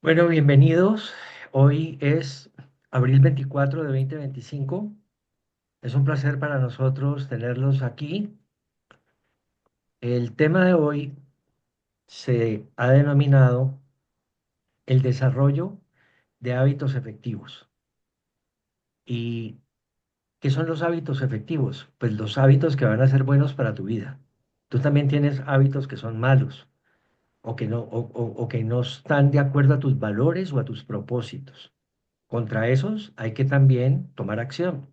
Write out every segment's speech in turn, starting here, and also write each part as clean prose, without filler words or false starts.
Bueno, bienvenidos. Hoy es abril 24 de 2025. Es un placer para nosotros tenerlos aquí. El tema de hoy se ha denominado el desarrollo de hábitos efectivos. ¿Y qué son los hábitos efectivos? Pues los hábitos que van a ser buenos para tu vida. Tú también tienes hábitos que son malos o que no están de acuerdo a tus valores o a tus propósitos. Contra esos hay que también tomar acción.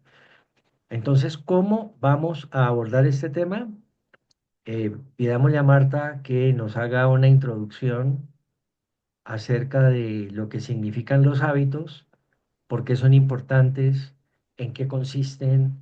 Entonces, ¿cómo vamos a abordar este tema? Pidámosle a Marta que nos haga una introducción acerca de lo que significan los hábitos, por qué son importantes, en qué consisten,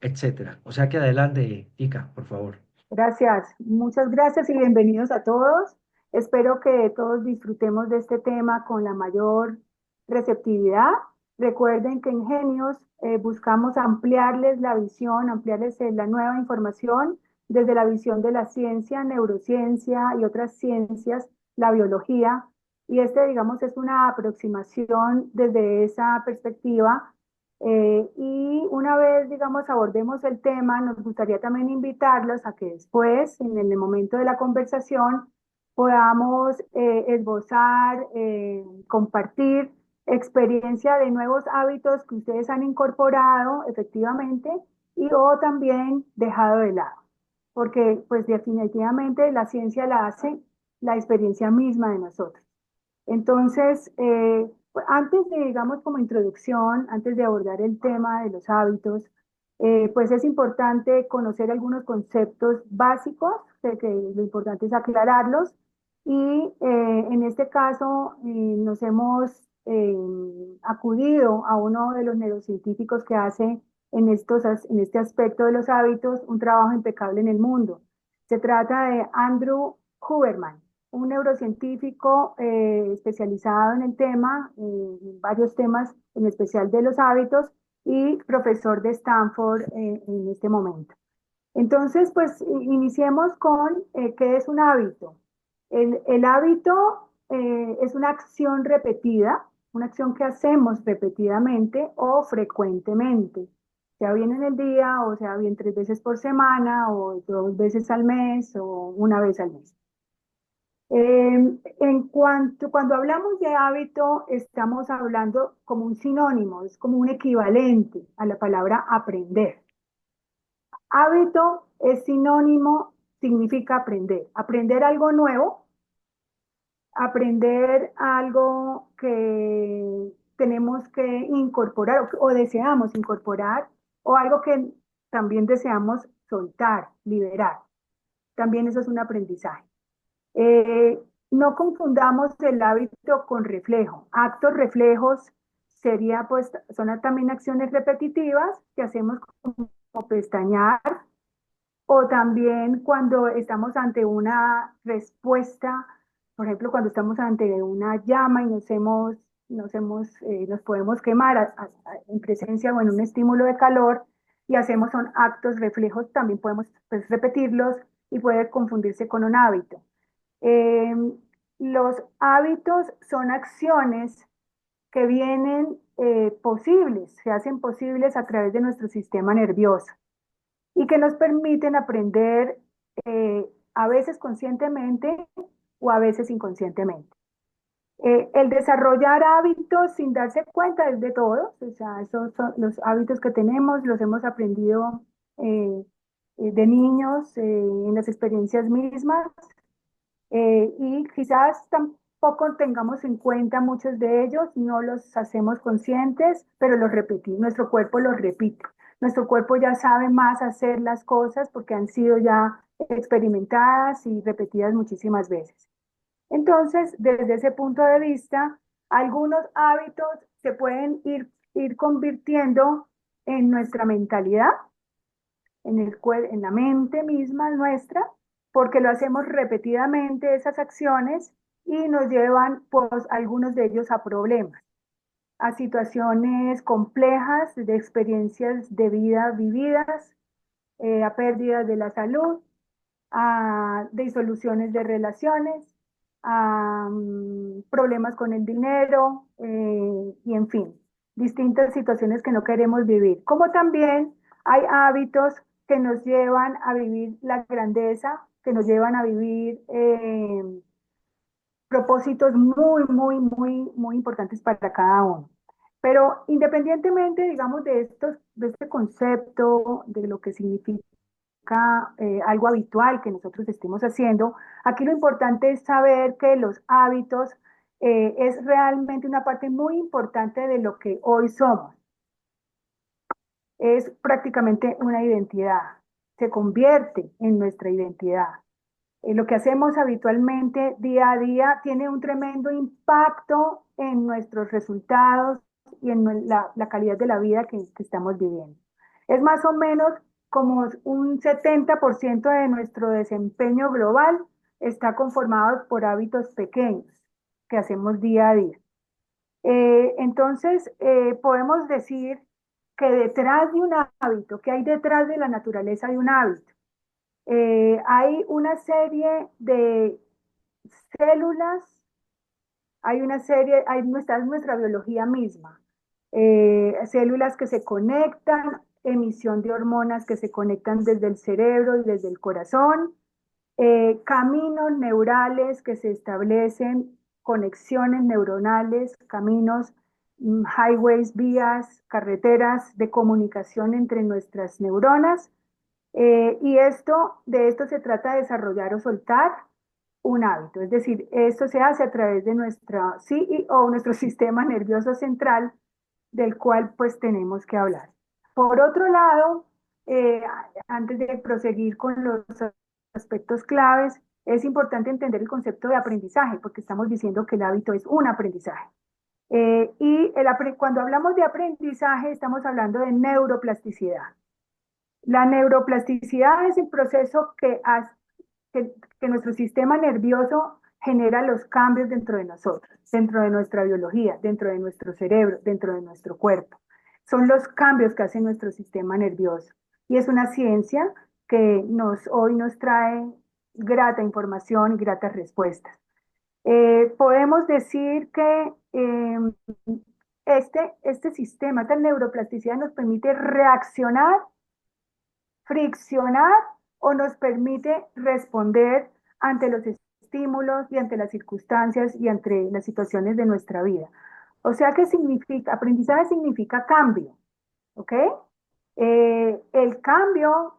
etcétera. O sea que adelante, Tica, por favor. Gracias, muchas gracias y bienvenidos a todos. Espero que todos disfrutemos de este tema con la mayor receptividad. Recuerden que en Genios buscamos ampliarles la visión, ampliarles la nueva información desde la visión de la ciencia, neurociencia y otras ciencias, la biología. Y digamos, es una aproximación desde esa perspectiva y una vez, digamos, abordemos el tema, nos gustaría también invitarlos a que después, en el momento de la conversación, podamos esbozar, compartir experiencia de nuevos hábitos que ustedes han incorporado efectivamente y o también dejado de lado. Porque pues definitivamente la ciencia la hace la experiencia misma de nosotros. Entonces, antes de, digamos, como introducción, antes de abordar el tema de los hábitos, pues es importante conocer algunos conceptos básicos, sé que lo importante es aclararlos, y en este caso nos hemos acudido a uno de los neurocientíficos que hace en este aspecto de los hábitos un trabajo impecable en el mundo. Se trata de Andrew Huberman, un neurocientífico especializado en el tema, en varios temas, en especial de los hábitos, y profesor de Stanford en este momento. Entonces, pues iniciemos con qué es un hábito. El hábito es una acción repetida, una acción que hacemos repetidamente o frecuentemente, sea bien en el día o sea bien 3 veces por semana o 2 veces al mes o una vez al mes. Cuando hablamos de hábito, estamos hablando como un sinónimo, es como un equivalente a la palabra aprender. Hábito es sinónimo, significa aprender. Aprender algo nuevo, aprender algo que tenemos que incorporar o deseamos incorporar, o algo que también deseamos soltar, liberar. También eso es un aprendizaje. Eh, no confundamos el hábito con reflejo. Actos reflejos sería, pues, son también acciones repetitivas que hacemos como pestañear o también cuando estamos ante una respuesta, por ejemplo, cuando estamos ante una llama y nos podemos quemar en presencia o en un estímulo de calor y hacemos son actos reflejos, también podemos pues, repetirlos y puede confundirse con un hábito. Eh, los hábitos son acciones que vienen posibles, se hacen posibles a través de nuestro sistema nervioso y que nos permiten aprender a veces conscientemente o a veces inconscientemente. El desarrollar hábitos sin darse cuenta es de todos, o sea, esos son los hábitos que tenemos, los hemos aprendido de niños en las experiencias mismas y quizás tampoco tengamos en cuenta muchos de ellos, no los hacemos conscientes, pero los repetimos, nuestro cuerpo los repite. Nuestro cuerpo ya sabe más hacer las cosas porque han sido ya experimentadas y repetidas muchísimas veces. Entonces, desde ese punto de vista, algunos hábitos se pueden ir convirtiendo en nuestra mentalidad, en la mente misma nuestra, porque lo hacemos repetidamente esas acciones y nos llevan, pues, algunos de ellos a problemas, a situaciones complejas de experiencias de vida vividas, a pérdidas de la salud, a disoluciones de relaciones, a problemas con el dinero y en fin, distintas situaciones que no queremos vivir. Como también hay hábitos que nos llevan a vivir la grandeza, que nos llevan a vivir propósitos muy importantes para cada uno. Pero independientemente, digamos, de este concepto, de lo que significa algo habitual que nosotros estemos haciendo, aquí lo importante es saber que los hábitos es realmente una parte muy importante de lo que hoy somos. Es prácticamente una identidad, se convierte en nuestra identidad. Lo que hacemos habitualmente día a día tiene un tremendo impacto en nuestros resultados y en la calidad de la vida que estamos viviendo. Es más o menos como un 70% de nuestro desempeño global está conformado por hábitos pequeños que hacemos día a día. Entonces, podemos decir que detrás de un hábito, que hay detrás de la naturaleza de un hábito, hay una serie de células, está nuestra biología misma. Células que se conectan, emisión de hormonas que se conectan desde el cerebro y desde el corazón, caminos neurales que se establecen, conexiones neuronales, caminos, highways, vías, carreteras de comunicación entre nuestras neuronas. De esto se trata de desarrollar o soltar un hábito. Es decir, esto se hace a través de nuestra CEO, nuestro sistema nervioso central, del cual pues tenemos que hablar. Por otro lado, eh, antes de proseguir con los aspectos claves, es importante entender el concepto de aprendizaje, porque estamos diciendo que el hábito es un aprendizaje. Cuando hablamos de aprendizaje, estamos hablando de neuroplasticidad. La neuroplasticidad es el proceso que nuestro sistema nervioso genera los cambios dentro de nosotros, dentro de nuestra biología, dentro de nuestro cerebro, dentro de nuestro cuerpo. Son los cambios que hace nuestro sistema nervioso. Y es una ciencia que hoy nos trae grata información y gratas respuestas. Podemos decir que este sistema, esta neuroplasticidad nos permite reaccionar, friccionar o nos permite responder ante los estímulos y ante las circunstancias y ante las situaciones de nuestra vida. O sea que aprendizaje significa cambio, ¿ok? El cambio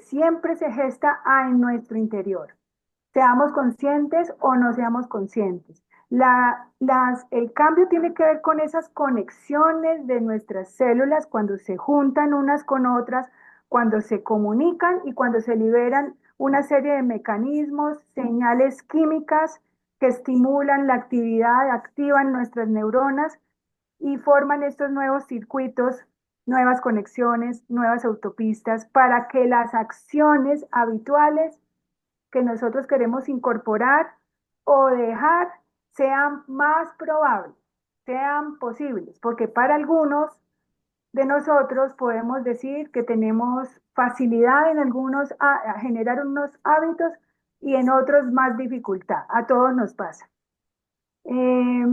siempre se gesta en nuestro interior, seamos conscientes o no seamos conscientes. El cambio tiene que ver con esas conexiones de nuestras células cuando se juntan unas con otras, cuando se comunican y cuando se liberan una serie de mecanismos, señales químicas que estimulan la actividad, activan nuestras neuronas y forman estos nuevos circuitos, nuevas conexiones, nuevas autopistas para que las acciones habituales que nosotros queremos incorporar o dejar sean más probables, sean posibles, porque para algunos de nosotros podemos decir que tenemos facilidad en algunos a generar unos hábitos y en otros más dificultad. A todos nos pasa. Eh,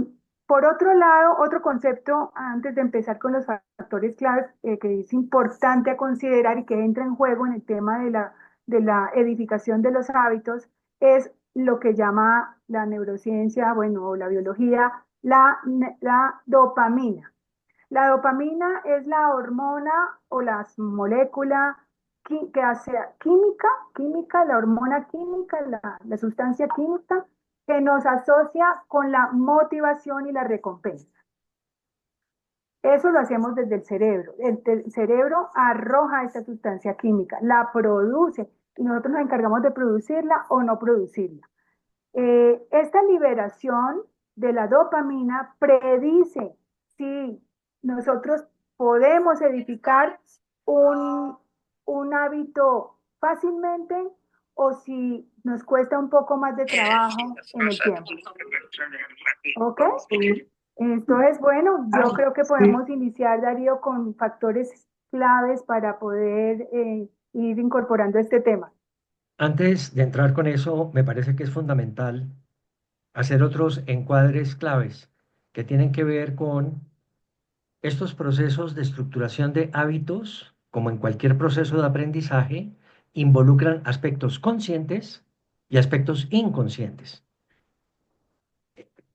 por otro lado, otro concepto, antes de empezar con los factores claves que es importante a considerar y que entra en juego en el tema de la edificación de los hábitos, es lo que llama la neurociencia, bueno, o la biología, la dopamina. La dopamina es la hormona o la molécula que hace química, la hormona química, la sustancia química que nos asocia con la motivación y la recompensa. Eso lo hacemos desde el cerebro. El cerebro arroja esa sustancia química, la produce y nosotros nos encargamos de producirla o no producirla. Esta liberación de la dopamina predice si nosotros podemos edificar un, un hábito fácilmente o si nos cuesta un poco más de trabajo en el tiempo. ¿Ok? Entonces, bueno, yo creo que podemos iniciar, Darío, con factores claves para poder ir incorporando este tema. Antes de entrar con eso, me parece que es fundamental hacer otros encuadres claves que tienen que ver con estos procesos de estructuración de hábitos, como en cualquier proceso de aprendizaje, involucran aspectos conscientes y aspectos inconscientes.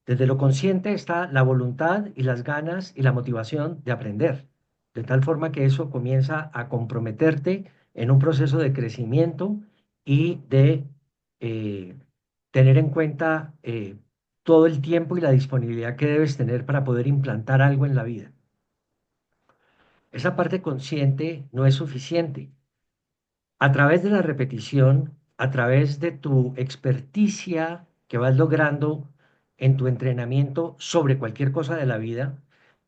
Desde lo consciente está la voluntad y las ganas y la motivación de aprender, de tal forma que eso comienza a comprometerte en un proceso de crecimiento y de eh, tener en cuenta todo el tiempo y la disponibilidad que debes tener para poder implantar algo en la vida. Esa parte consciente no es suficiente. A través de la repetición, a través de tu experticia que vas logrando en tu entrenamiento sobre cualquier cosa de la vida,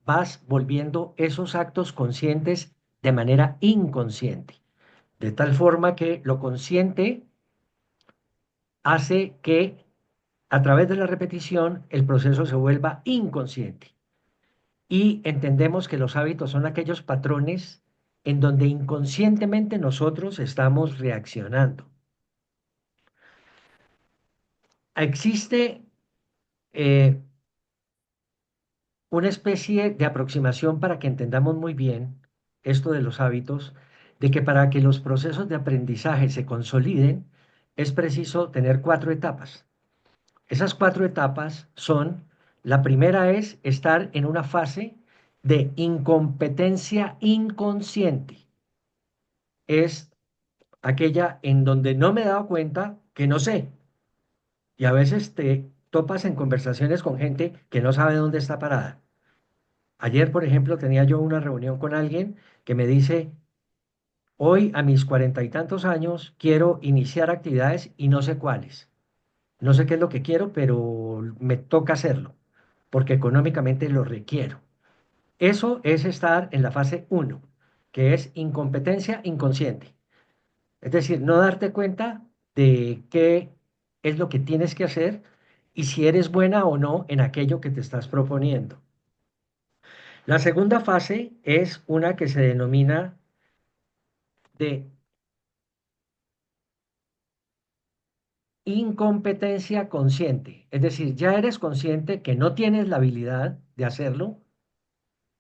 vas volviendo esos actos conscientes de manera inconsciente, de tal forma que lo consciente hace que a través de la repetición el proceso se vuelva inconsciente. Y entendemos que los hábitos son aquellos patrones en donde inconscientemente nosotros estamos reaccionando. Existe eh, una especie de aproximación para que entendamos muy bien esto de los hábitos, de que para que los procesos de aprendizaje se consoliden, es preciso tener cuatro etapas. Esas cuatro etapas son, la primera es estar en una fase de incompetencia inconsciente. Es aquella en donde no me he dado cuenta que no sé. Y a veces te topas en conversaciones con gente que no sabe dónde está parada. Ayer, por ejemplo, tenía yo una reunión con alguien que me dice, hoy a mis 40 y tantos años quiero iniciar actividades y no sé cuáles. No sé qué es lo que quiero, pero me toca hacerlo, porque económicamente lo requiero. Eso es estar en la fase uno, que es incompetencia inconsciente. Es decir, no darte cuenta de qué es lo que tienes que hacer y si eres buena o no en aquello que te estás proponiendo. La segunda fase es una que se denomina de incompetencia consciente. Es decir, ya eres consciente que no tienes la habilidad de hacerlo,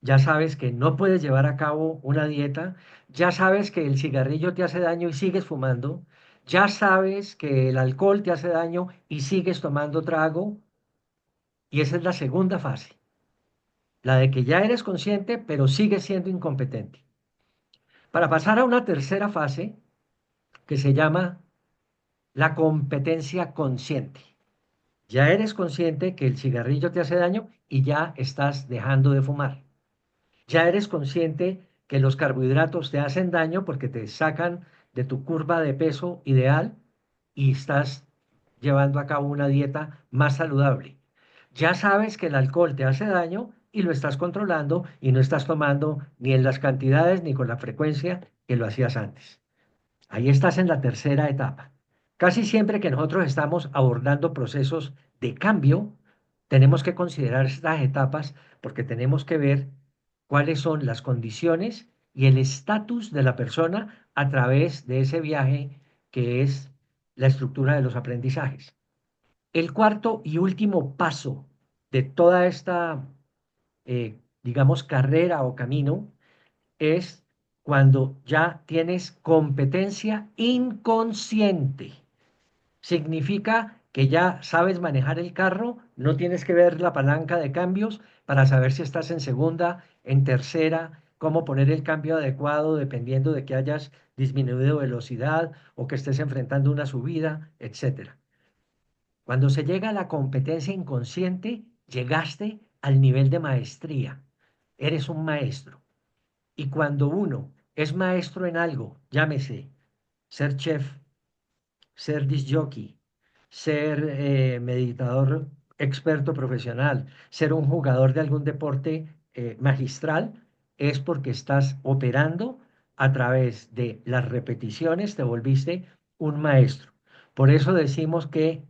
ya sabes que no puedes llevar a cabo una dieta, ya sabes que el cigarrillo te hace daño y sigues fumando, ya sabes que el alcohol te hace daño y sigues tomando trago, y esa es la segunda fase, la de que ya eres consciente pero sigues siendo incompetente. Para pasar a una tercera fase que se llama la competencia consciente. Ya eres consciente que el cigarrillo te hace daño y ya estás dejando de fumar. Ya eres consciente que los carbohidratos te hacen daño porque te sacan de tu curva de peso ideal y estás llevando a cabo una dieta más saludable. Ya sabes que el alcohol te hace daño y lo estás controlando y no estás tomando ni en las cantidades ni con la frecuencia que lo hacías antes. Ahí estás en la tercera etapa. Casi siempre que nosotros estamos abordando procesos de cambio, tenemos que considerar estas etapas porque tenemos que ver cuáles son las condiciones y el estatus de la persona a través de ese viaje que es la estructura de los aprendizajes. El cuarto y último paso de toda esta, digamos, carrera o camino es cuando ya tienes competencia inconsciente. Significa que ya sabes manejar el carro, no tienes que ver la palanca de cambios para saber si estás en segunda, en tercera, cómo poner el cambio adecuado dependiendo de que hayas disminuido velocidad o que estés enfrentando una subida, etcétera. Cuando se llega a la competencia inconsciente, llegaste al nivel de maestría. Eres un maestro. Y cuando uno es maestro en algo, llámese ser chef, ser disc jockey, ser meditador experto profesional, ser un jugador de algún deporte magistral, es porque estás operando a través de las repeticiones, te volviste un maestro. Por eso decimos que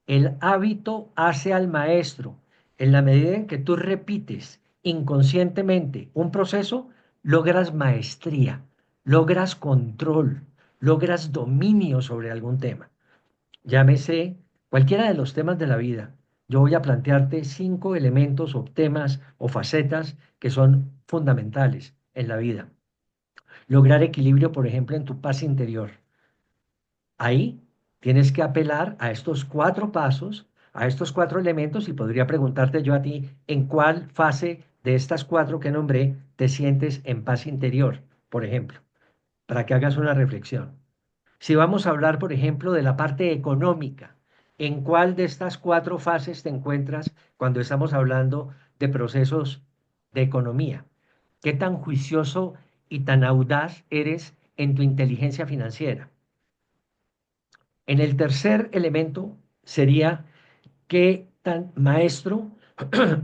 el hábito hace al maestro. En la medida en que tú repites inconscientemente un proceso, logras maestría, logras control, logras dominio sobre algún tema. Llámese cualquiera de los temas de la vida, yo voy a plantearte 5 elementos o temas o facetas que son fundamentales en la vida. Lograr equilibrio, por ejemplo, en tu paz interior. Ahí tienes que apelar a estos 4 pasos, a estos 4 elementos, y podría preguntarte yo a ti en cuál fase de estas 4 que nombré te sientes en paz interior, por ejemplo, para que hagas una reflexión. Si vamos a hablar, por ejemplo, de la parte económica, ¿en cuál de estas 4 fases te encuentras cuando estamos hablando de procesos de economía? ¿Qué tan juicioso y tan audaz eres en tu inteligencia financiera? En el tercer elemento sería qué tan maestro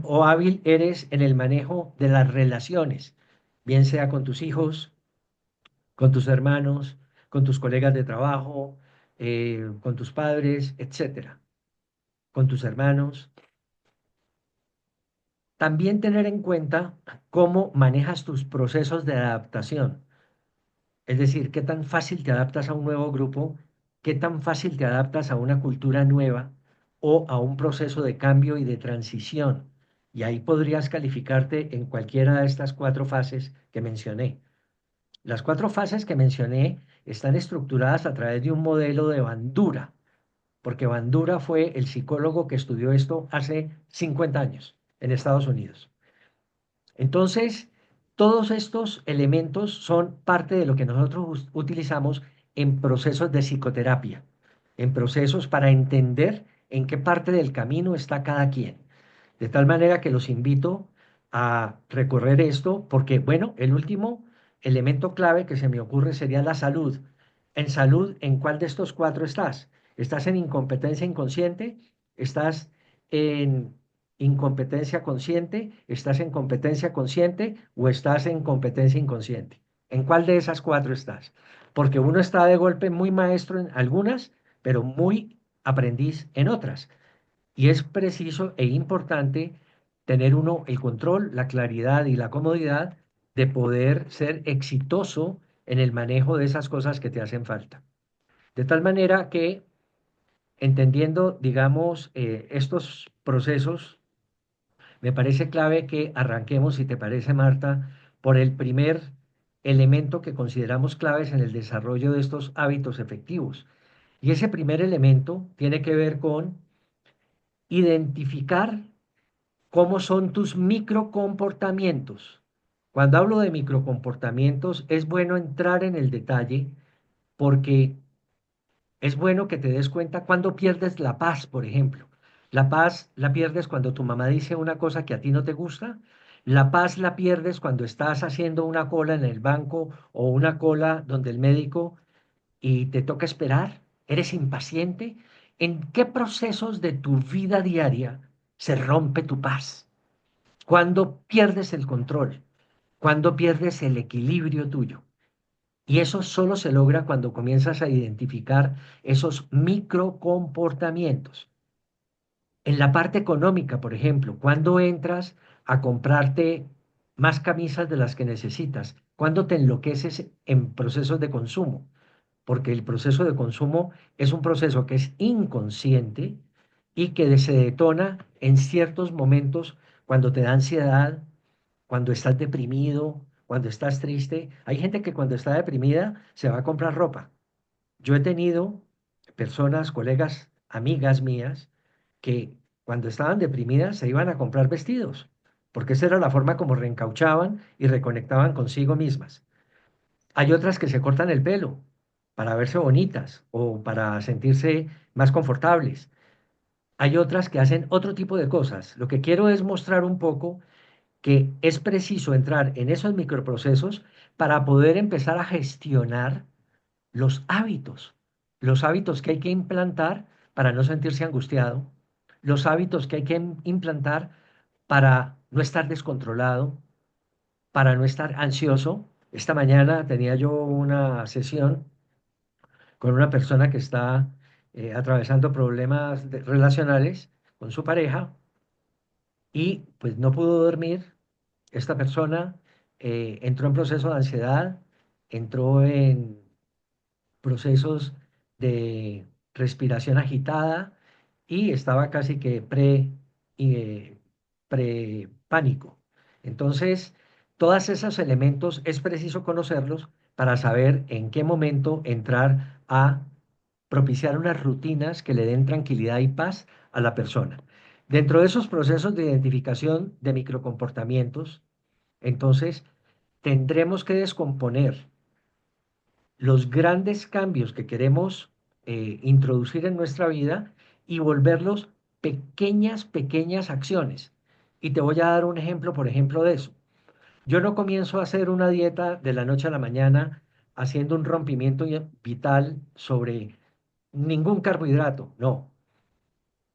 o hábil eres en el manejo de las relaciones, bien sea con tus hijos, con tus hermanos, con tus colegas de trabajo, con tus padres, etcétera, con tus hermanos. También tener en cuenta cómo manejas tus procesos de adaptación. Es decir, qué tan fácil te adaptas a un nuevo grupo, qué tan fácil te adaptas a una cultura nueva o a un proceso de cambio y de transición. Y ahí podrías calificarte en cualquiera de estas 4 fases que mencioné. Las 4 fases que mencioné están estructuradas a través de un modelo de Bandura, porque Bandura fue el psicólogo que estudió esto hace 50 años en Estados Unidos. Entonces, todos estos elementos son parte de lo que nosotros utilizamos en procesos de psicoterapia, en procesos para entender en qué parte del camino está cada quien. De tal manera que los invito a recorrer esto, porque, bueno, el último elemento clave que se me ocurre sería la salud. En salud, ¿en cuál de estos 4 estás? ¿Estás en incompetencia inconsciente? ¿Estás en incompetencia consciente? ¿Estás en competencia consciente o estás en competencia inconsciente? ¿En cuál de esas 4 estás? Porque uno está de golpe muy maestro en algunas, pero muy aprendiz en otras. Y es preciso e importante tener uno el control, la claridad y la comodidad de poder ser exitoso en el manejo de esas cosas que te hacen falta. De tal manera que, entendiendo, digamos, estos procesos, me parece clave que arranquemos, si te parece, Marta, por el primer elemento que consideramos claves en el desarrollo de estos hábitos efectivos. Y ese primer elemento tiene que ver con identificar cómo son tus microcomportamientos. Cuando hablo de microcomportamientos, es bueno entrar en el detalle porque es bueno que te des cuenta cuando pierdes la paz, por ejemplo. La paz la pierdes cuando tu mamá dice una cosa que a ti no te gusta. La paz la pierdes cuando estás haciendo una cola en el banco o una cola donde el médico y te toca esperar. Eres impaciente. ¿En qué procesos de tu vida diaria se rompe tu paz? Cuando pierdes el control, cuando pierdes el equilibrio tuyo. Y eso solo se logra cuando comienzas a identificar esos microcomportamientos. En la parte económica, por ejemplo, cuando entras a comprarte más camisas de las que necesitas, cuando te enloqueces en procesos de consumo, porque el proceso de consumo es un proceso que es inconsciente y que se detona en ciertos momentos cuando te da ansiedad, cuando estás deprimido, cuando estás triste. Hay gente que cuando está deprimida se va a comprar ropa. Yo he tenido personas, colegas, amigas mías, que cuando estaban deprimidas se iban a comprar vestidos, porque esa era la forma como reencauchaban y reconectaban consigo mismas. Hay otras que se cortan el pelo para verse bonitas o para sentirse más confortables. Hay otras que hacen otro tipo de cosas. Lo que quiero es mostrar un poco que es preciso entrar en esos microprocesos para poder empezar a gestionar los hábitos que hay que implantar para no sentirse angustiado, los hábitos que hay que implantar para no estar descontrolado, para no estar ansioso. Esta mañana tenía yo una sesión con una persona que está atravesando problemas relacionales con su pareja y pues no pudo dormir. Esta persona entró en proceso de ansiedad, entró en procesos de respiración agitada y estaba casi que pre-pánico. Entonces, todos esos elementos es preciso conocerlos para saber en qué momento entrar a propiciar unas rutinas que le den tranquilidad y paz a la persona. Dentro de esos procesos de identificación de microcomportamientos, entonces tendremos que descomponer los grandes cambios que queremos introducir en nuestra vida y volverlos pequeñas acciones. Y te voy a dar un ejemplo, por ejemplo, de eso. Yo no comienzo a hacer una dieta de la noche a la mañana haciendo un rompimiento vital sobre ningún carbohidrato, no.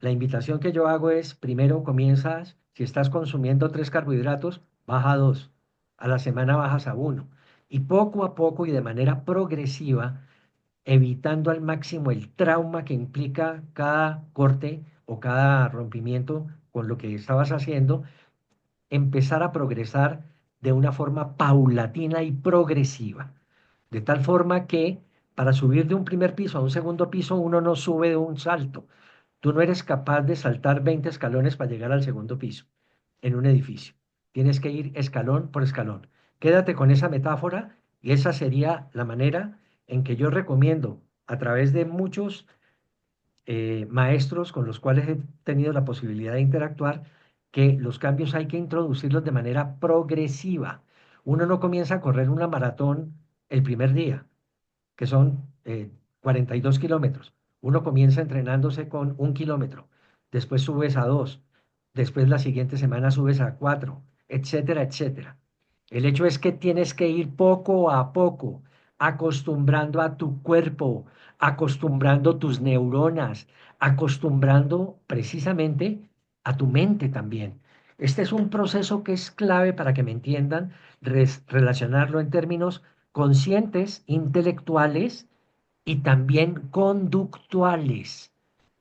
La invitación que yo hago es, primero comienzas, si estás consumiendo 3 carbohidratos, baja a 2. A la semana bajas a uno. Y poco a poco y de manera progresiva, evitando al máximo el trauma que implica cada corte o cada rompimiento con lo que estabas haciendo, empezar a progresar de una forma paulatina y progresiva. De tal forma que para subir de un primer piso a un segundo piso, uno no sube de un salto. Tú no eres capaz de saltar 20 escalones para llegar al segundo piso en un edificio. Tienes que ir escalón por escalón. Quédate con esa metáfora y esa sería la manera en que yo recomiendo a través de muchos maestros con los cuales he tenido la posibilidad de interactuar, que los cambios hay que introducirlos de manera progresiva. Uno no comienza a correr una maratón el primer día, que son 42 kilómetros. Uno comienza entrenándose con 1 kilómetro, después subes a 2, después la siguiente semana subes a 4, etcétera, etcétera. El hecho es que tienes que ir poco a poco, acostumbrando a tu cuerpo, acostumbrando tus neuronas, acostumbrando precisamente a tu mente también. Este es un proceso que es clave para que me entiendan, relacionarlo en términos conscientes, intelectuales y también conductuales.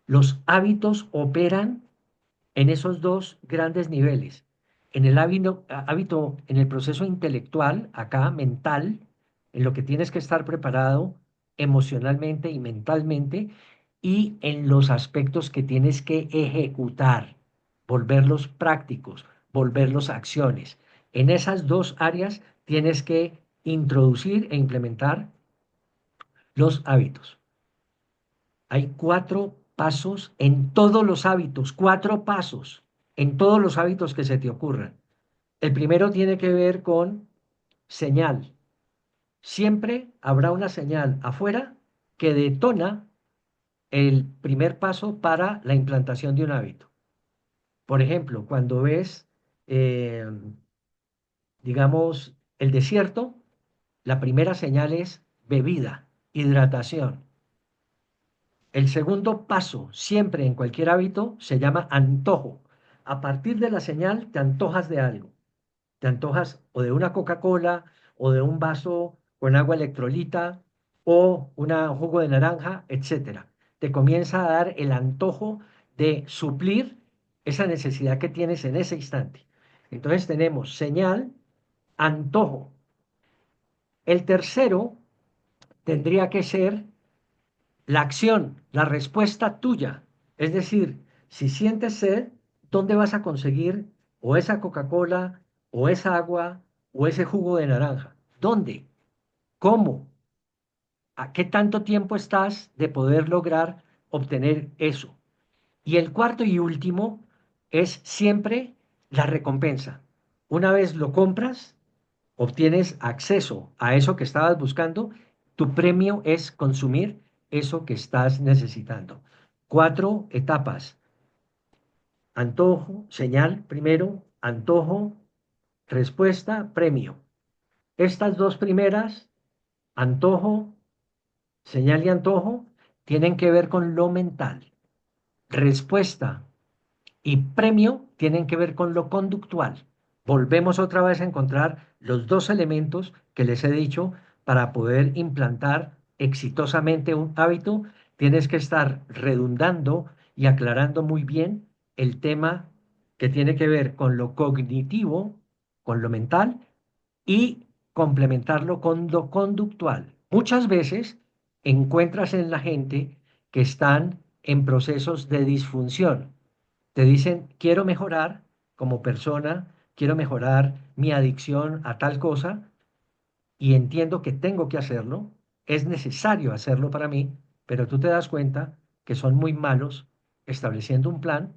Los hábitos operan en esos dos grandes niveles. En el hábito, en el proceso intelectual, acá mental, en lo que tienes que estar preparado emocionalmente y mentalmente, y en los aspectos que tienes que ejecutar, volverlos prácticos, volverlos acciones. En esas dos áreas tienes que introducir e implementar los hábitos. Hay 4 pasos en todos los hábitos, 4 pasos en todos los hábitos que se te ocurran. El primero tiene que ver con señal. Siempre habrá una señal afuera que detona el primer paso para la implantación de un hábito. Por ejemplo, cuando ves, eh, digamos, el desierto, la primera señal es bebida, hidratación. El segundo paso, siempre en cualquier hábito, se llama antojo. A partir de la señal, te antojas de algo. Te antojas o de una Coca-Cola, o de un vaso con agua electrolita, o un jugo de naranja, etcétera. Te comienza a dar el antojo de suplir esa necesidad que tienes en ese instante. Entonces tenemos señal, antojo. El tercero tendría que ser la acción, la respuesta tuya. Es decir, si sientes sed, ¿dónde vas a conseguir o esa Coca-Cola, o esa agua, o ese jugo de naranja? ¿Dónde? ¿Cómo? ¿A qué tanto tiempo estás de poder lograr obtener eso? Y el cuarto y último es siempre la recompensa. Una vez lo compras, obtienes acceso a eso que estabas buscando, tu premio es consumir eso que estás necesitando. 4 etapas. Antojo, señal primero, antojo, respuesta, premio. Estas dos primeras, antojo, señal y antojo, tienen que ver con lo mental. Respuesta y premio tienen que ver con lo conductual. Volvemos otra vez a encontrar los dos elementos que les he dicho para poder implantar exitosamente un hábito. Tienes que estar redundando y aclarando muy bien el tema que tiene que ver con lo cognitivo, con lo mental, y complementarlo con lo conductual. Muchas veces encuentras en la gente que están en procesos de disfunción. Te dicen, quiero mejorar como persona, quiero mejorar mi adicción a tal cosa y entiendo que tengo que hacerlo, es necesario hacerlo para mí, pero tú te das cuenta que son muy malos estableciendo un plan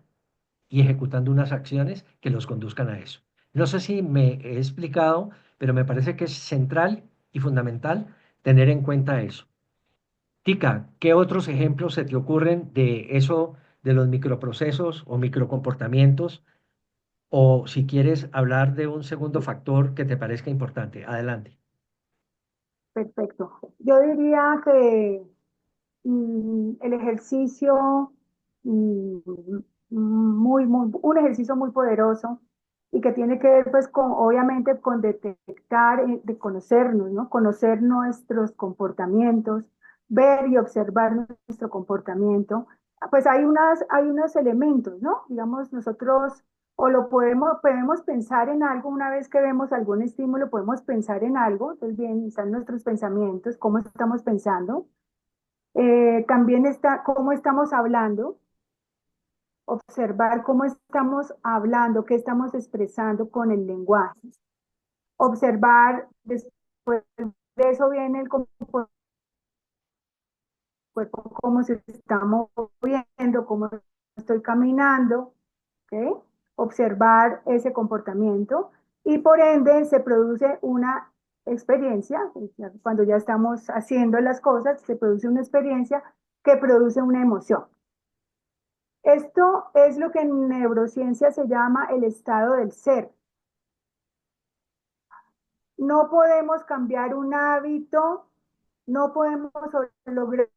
y ejecutando unas acciones que los conduzcan a eso. No sé si me he explicado, pero me parece que es central y fundamental tener en cuenta eso. Tica, ¿qué otros ejemplos se te ocurren de eso, de los microprocesos o microcomportamientos? O si quieres hablar de un segundo factor que te parezca importante. Adelante. Perfecto. Yo diría que el ejercicio, mm, un ejercicio muy poderoso y que tiene que ver pues con, obviamente, con detectar, de conocernos, ¿no? Conocer nuestros comportamientos, ver y observar nuestro comportamiento. Pues hay unos elementos, ¿no? Digamos, nosotros o lo podemos pensar en algo una vez que vemos algún estímulo, podemos pensar en algo, entonces bien, están nuestros pensamientos, cómo estamos pensando. También está cómo estamos hablando, observar cómo estamos hablando, qué estamos expresando con el lenguaje. Observar, después de eso viene el cuerpo, cómo se está moviendo, cómo estoy caminando, ¿ok? Observar ese comportamiento y por ende se produce una experiencia, cuando ya estamos haciendo las cosas, se produce una experiencia que produce una emoción. Esto es lo que en neurociencia se llama el estado del ser. No podemos cambiar un hábito, no podemos lograr,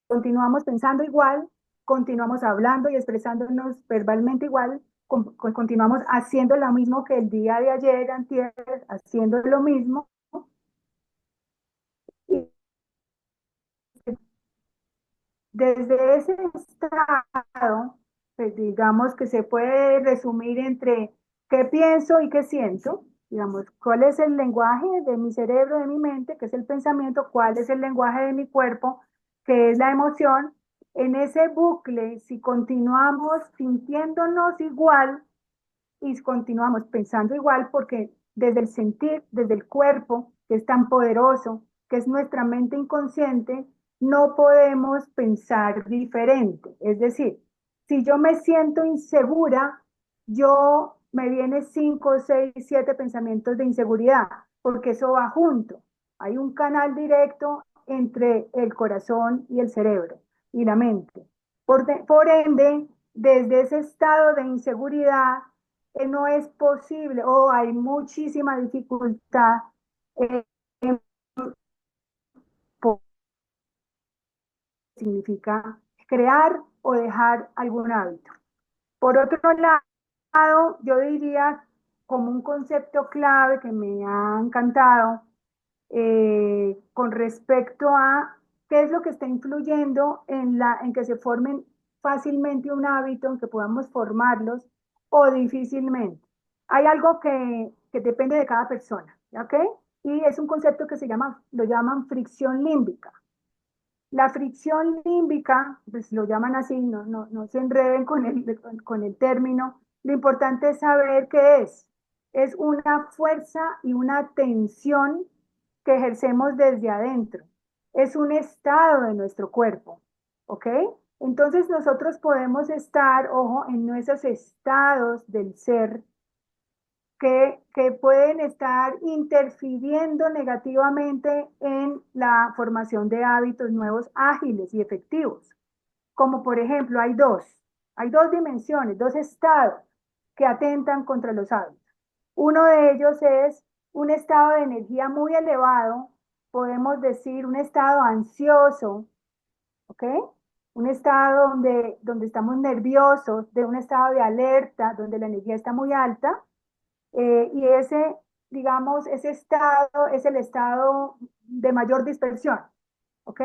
continuamos pensando igual, continuamos hablando y expresándonos verbalmente igual, continuamos haciendo lo mismo que el día de ayer, antier, haciendo lo mismo. Y desde ese estado, pues digamos que se puede resumir entre qué pienso y qué siento, digamos, cuál es el lenguaje de mi cerebro, de mi mente, que es el pensamiento, cuál es el lenguaje de mi cuerpo, que es la emoción. En ese bucle, si continuamos sintiéndonos igual, y continuamos pensando igual porque desde el sentir, desde el cuerpo, que es tan poderoso, que es nuestra mente inconsciente, no podemos pensar diferente. Es decir, si yo me siento insegura, yo me vienen 5, 6, 7 pensamientos de inseguridad, porque eso va junto. Hay un canal directo entre el corazón y el cerebro y la mente. Por ende, desde ese estado de inseguridad, no es posible o hay muchísima dificultad en significa crear o dejar algún hábito. Por otro lado, yo diría como un concepto clave que me ha encantado con respecto a qué es lo que está influyendo en que se formen fácilmente un hábito, en que podamos formarlos o difícilmente. Hay algo que depende de cada persona, ¿ok? Y es un concepto que lo llaman fricción límbica. La fricción límbica, pues lo llaman así, no se enreden con el término. Lo importante es saber qué es. Es una fuerza y una tensión que ejercemos desde adentro. Es un estado de nuestro cuerpo, ¿ok? Entonces nosotros podemos estar, ojo, en esos estados del ser que pueden estar interfiriendo negativamente en la formación de hábitos nuevos, ágiles y efectivos. Como por ejemplo, hay dos dimensiones, dos estados que atentan contra los hábitos. Uno de ellos es un estado de energía muy elevado, podemos decir un estado ansioso, ¿ok? Un estado donde estamos nerviosos, de un estado de alerta, donde la energía está muy alta, y ese, digamos, ese estado es el estado de mayor dispersión, ¿ok?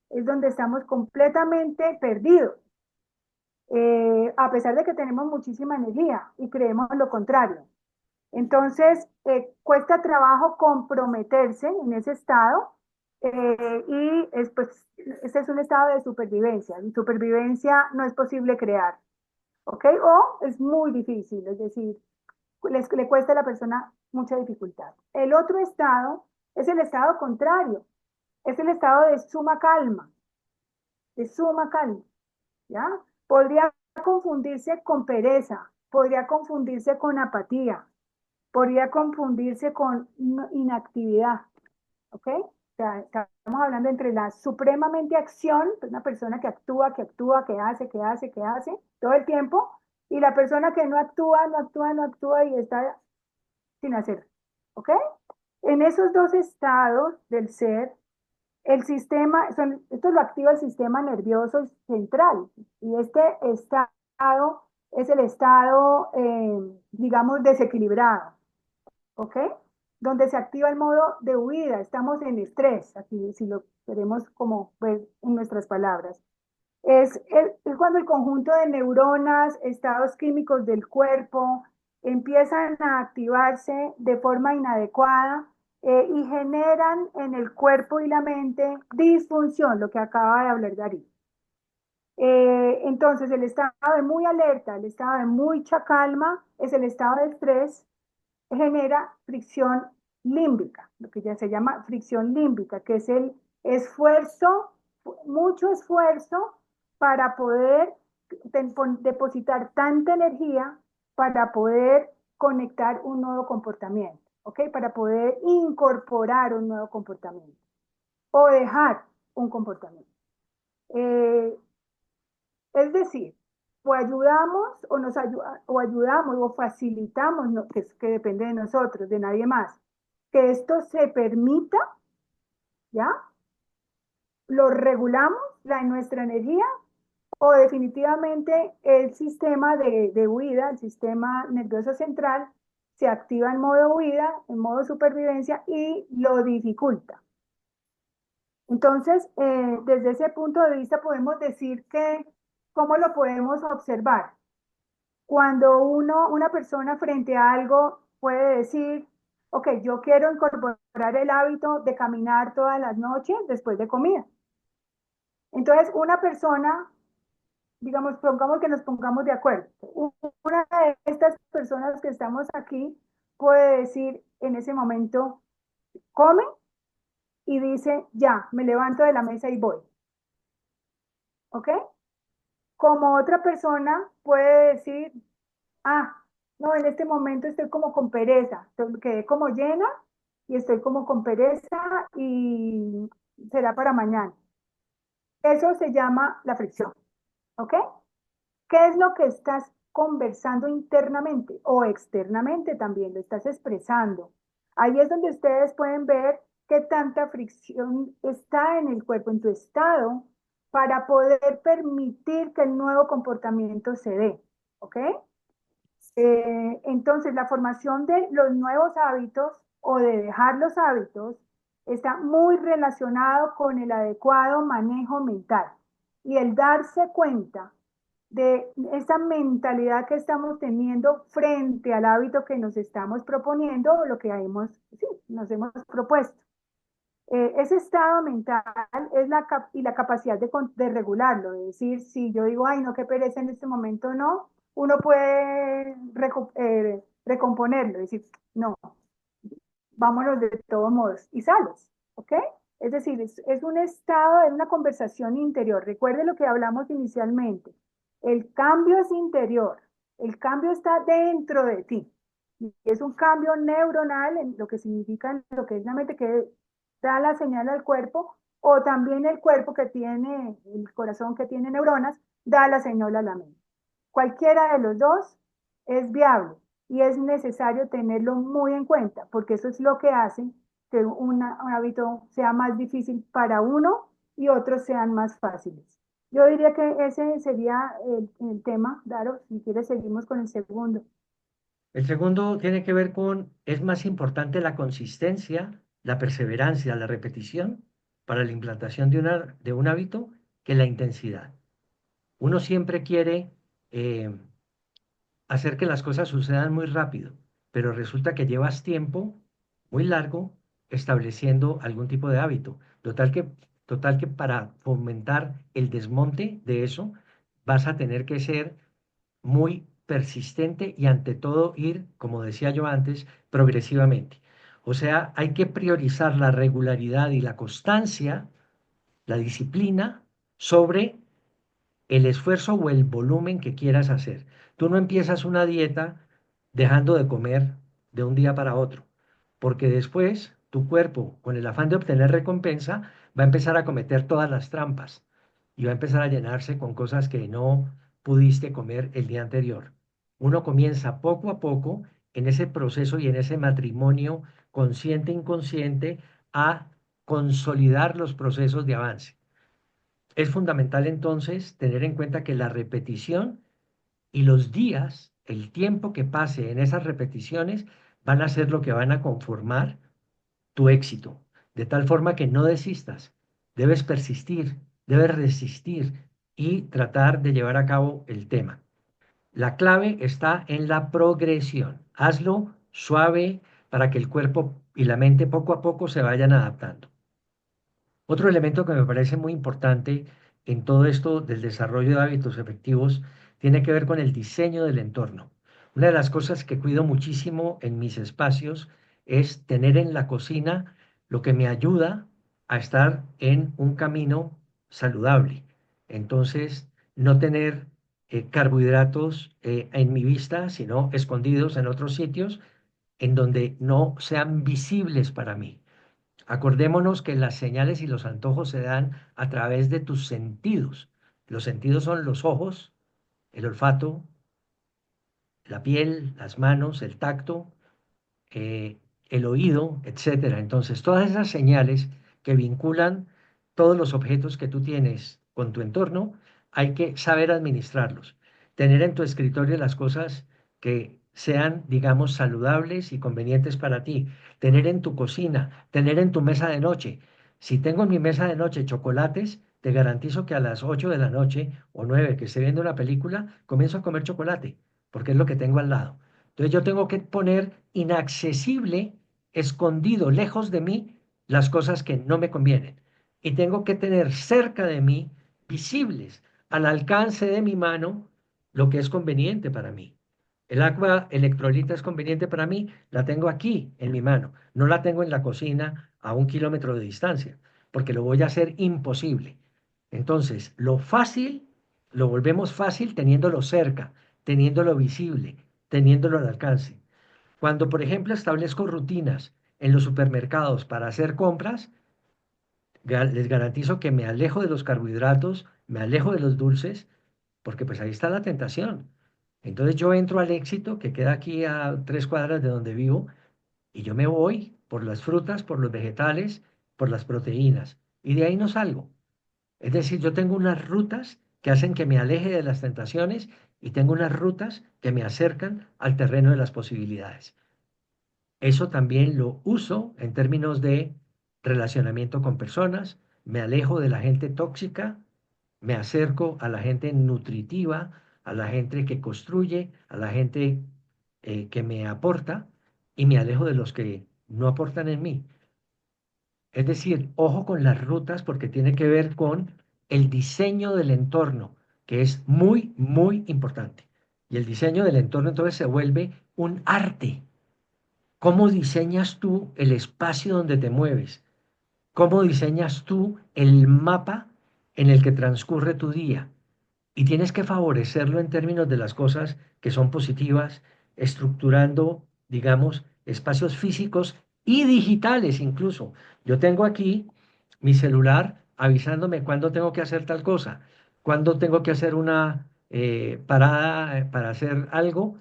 Es donde estamos completamente perdidos, a pesar de que tenemos muchísima energía y creemos lo contrario. Entonces, cuesta trabajo comprometerse en ese estado y pues, ese es un estado de supervivencia. En supervivencia no es posible crear, ¿ok? O es muy difícil, es decir, le cuesta a la persona mucha dificultad. El otro estado es el estado contrario, es el estado de suma calma, ¿ya? Podría confundirse con pereza, podría confundirse con apatía, podría confundirse con inactividad, ¿ok? O sea, estamos hablando entre la supremamente acción, pues una persona que actúa, que hace todo el tiempo, y la persona que no actúa, no actúa, no actúa y está sin hacer, ¿ok? En esos dos estados del ser, el sistema, esto lo activa el sistema nervioso central, y este estado es el estado, digamos, desequilibrado, ¿ok? Donde se activa el modo de huida, estamos en estrés, aquí si lo queremos como ver en nuestras palabras. Es cuando el conjunto de neuronas, estados químicos del cuerpo, empiezan a activarse de forma inadecuada y generan en el cuerpo y la mente disfunción, lo que acaba de hablar Darío. Entonces, el estado de muy alerta, el estado de mucha calma, es el estado de estrés, genera fricción límbica, lo que ya se llama fricción límbica, que es el esfuerzo, mucho esfuerzo para poder depositar tanta energía para poder conectar un nuevo comportamiento, ¿ok? Para poder incorporar un nuevo comportamiento o dejar un comportamiento. Eh, es decir, o ayudamos o nos ayuda, o ayudamos o facilitamos, no, que depende de nosotros, de nadie más, que esto se permita, ¿ya? Lo regulamos, nuestra energía, o definitivamente el sistema de huida, el sistema nervioso central, se activa en modo huida, en modo supervivencia y lo dificulta. Entonces, desde ese punto de vista podemos decir que, ¿cómo lo podemos observar? Cuando una persona frente a algo puede decir, ok, yo quiero incorporar el hábito de caminar todas las noches después de comida. Entonces, una persona, digamos, pongamos que nos pongamos de acuerdo. Una de estas personas que estamos aquí puede decir en ese momento, come y dice, ya, me levanto de la mesa y voy. ¿Ok? Como otra persona puede decir, ah, no, en este momento estoy como con pereza, quedé como llena y estoy como con pereza y será para mañana. Eso se llama la fricción, ¿ok? ¿Qué es lo que estás conversando internamente o externamente también? Lo estás expresando. Ahí es donde ustedes pueden ver qué tanta fricción está en el cuerpo, en tu estado, para poder permitir que el nuevo comportamiento se dé, ¿ok? Entonces, la formación de los nuevos hábitos o de dejar los hábitos está muy relacionado con el adecuado manejo mental y el darse cuenta de esa mentalidad que estamos teniendo frente al hábito que nos estamos proponiendo o lo que sí, nos hemos propuesto. Ese estado mental es y la capacidad de regularlo, de decir, si yo digo, ay, no, qué pereza en este momento, no, uno puede recomponerlo, decir, no, vámonos de todos modos, y sales, ¿ok? Es decir, es un estado, es una conversación interior. Recuerde lo que hablamos inicialmente. El cambio es interior, el cambio está dentro de ti. Y es un cambio neuronal, en lo que significa, en lo que es la mente, que da la señal al cuerpo, o también el cuerpo que tiene, el corazón que tiene neuronas, da la señal a la mente. Cualquiera de los dos es viable y es necesario tenerlo muy en cuenta, porque eso es lo que hace que un hábito sea más difícil para uno y otros sean más fáciles. Yo diría que ese sería el tema, Daro. Si quieres, seguimos con el segundo. El segundo tiene que ver con, es más importante la consistencia, la perseverancia, la repetición para la implantación de un hábito que la intensidad. Uno siempre quiere hacer que las cosas sucedan muy rápido, pero resulta que llevas tiempo muy largo estableciendo algún tipo de hábito. Total que para fomentar el desmonte de eso, vas a tener que ser muy persistente y ante todo ir, como decía yo antes, progresivamente. O sea, hay que priorizar la regularidad y la constancia, la disciplina, sobre el esfuerzo o el volumen que quieras hacer. Tú no empiezas una dieta dejando de comer de un día para otro, porque después tu cuerpo, con el afán de obtener recompensa, va a empezar a cometer todas las trampas y va a empezar a llenarse con cosas que no pudiste comer el día anterior. Uno comienza poco a poco en ese proceso y en ese matrimonio consciente-inconsciente a consolidar los procesos de avance. Es fundamental entonces tener en cuenta que la repetición y los días, el tiempo que pase en esas repeticiones, van a ser lo que van a conformar tu éxito. De tal forma que no desistas, debes persistir, debes resistir y tratar de llevar a cabo el tema. La clave está en la progresión. Hazlo suave para que el cuerpo y la mente poco a poco se vayan adaptando. Otro elemento que me parece muy importante en todo esto del desarrollo de hábitos efectivos tiene que ver con el diseño del entorno. Una de las cosas que cuido muchísimo en mis espacios es tener en la cocina lo que me ayuda a estar en un camino saludable. Entonces, no tener carbohidratos en mi vista, sino escondidos en otros sitios en donde no sean visibles para mí. Acordémonos que las señales y los antojos se dan a través de tus sentidos. Los sentidos son los ojos, el olfato, la piel, las manos, el tacto, eh, el oído, etcétera. Entonces, todas esas señales que vinculan todos los objetos que tú tienes con tu entorno, hay que saber administrarlos. Tener en tu escritorio las cosas que sean, digamos, saludables y convenientes para ti. Tener en tu cocina, tener en tu mesa de noche. Si tengo en mi mesa de noche chocolates, te garantizo que a las 8 de la noche o 9 que esté viendo una película, comienzo a comer chocolate, porque es lo que tengo al lado. Entonces yo tengo que poner inaccesible, escondido, lejos de mí, las cosas que no me convienen. Y tengo que tener cerca de mí, visibles, al alcance de mi mano, lo que es conveniente para mí. El agua electrolita es conveniente para mí, la tengo aquí en mi mano, no la tengo en la cocina a 1 kilómetro de distancia, porque lo voy a hacer imposible. Entonces, lo fácil, lo volvemos fácil teniéndolo cerca, teniéndolo visible, teniéndolo al alcance. Cuando, por ejemplo, establezco rutinas en los supermercados para hacer compras, les garantizo que me alejo de los carbohidratos, me alejo de los dulces, porque pues ahí está la tentación. Entonces yo entro al Éxito, que queda aquí a 3 cuadras de donde vivo, y yo me voy por las frutas, por los vegetales, por las proteínas, y de ahí no salgo. Es decir, yo tengo unas rutas que hacen que me aleje de las tentaciones y tengo unas rutas que me acercan al terreno de las posibilidades. Eso también lo uso en términos de relacionamiento con personas, me alejo de la gente tóxica, me acerco a la gente nutritiva, a la gente que construye, a la gente que me aporta y me alejo de los que no aportan en mí. Es decir, ojo con las rutas porque tiene que ver con el diseño del entorno, que es muy, muy importante. Y el diseño del entorno entonces se vuelve un arte. ¿Cómo diseñas tú el espacio donde te mueves? ¿Cómo diseñas tú el mapa en el que transcurre tu día? Y tienes que favorecerlo en términos de las cosas que son positivas, estructurando, digamos, espacios físicos y digitales incluso. Yo tengo aquí mi celular avisándome cuándo tengo que hacer tal cosa, cuándo tengo que hacer una parada para hacer algo.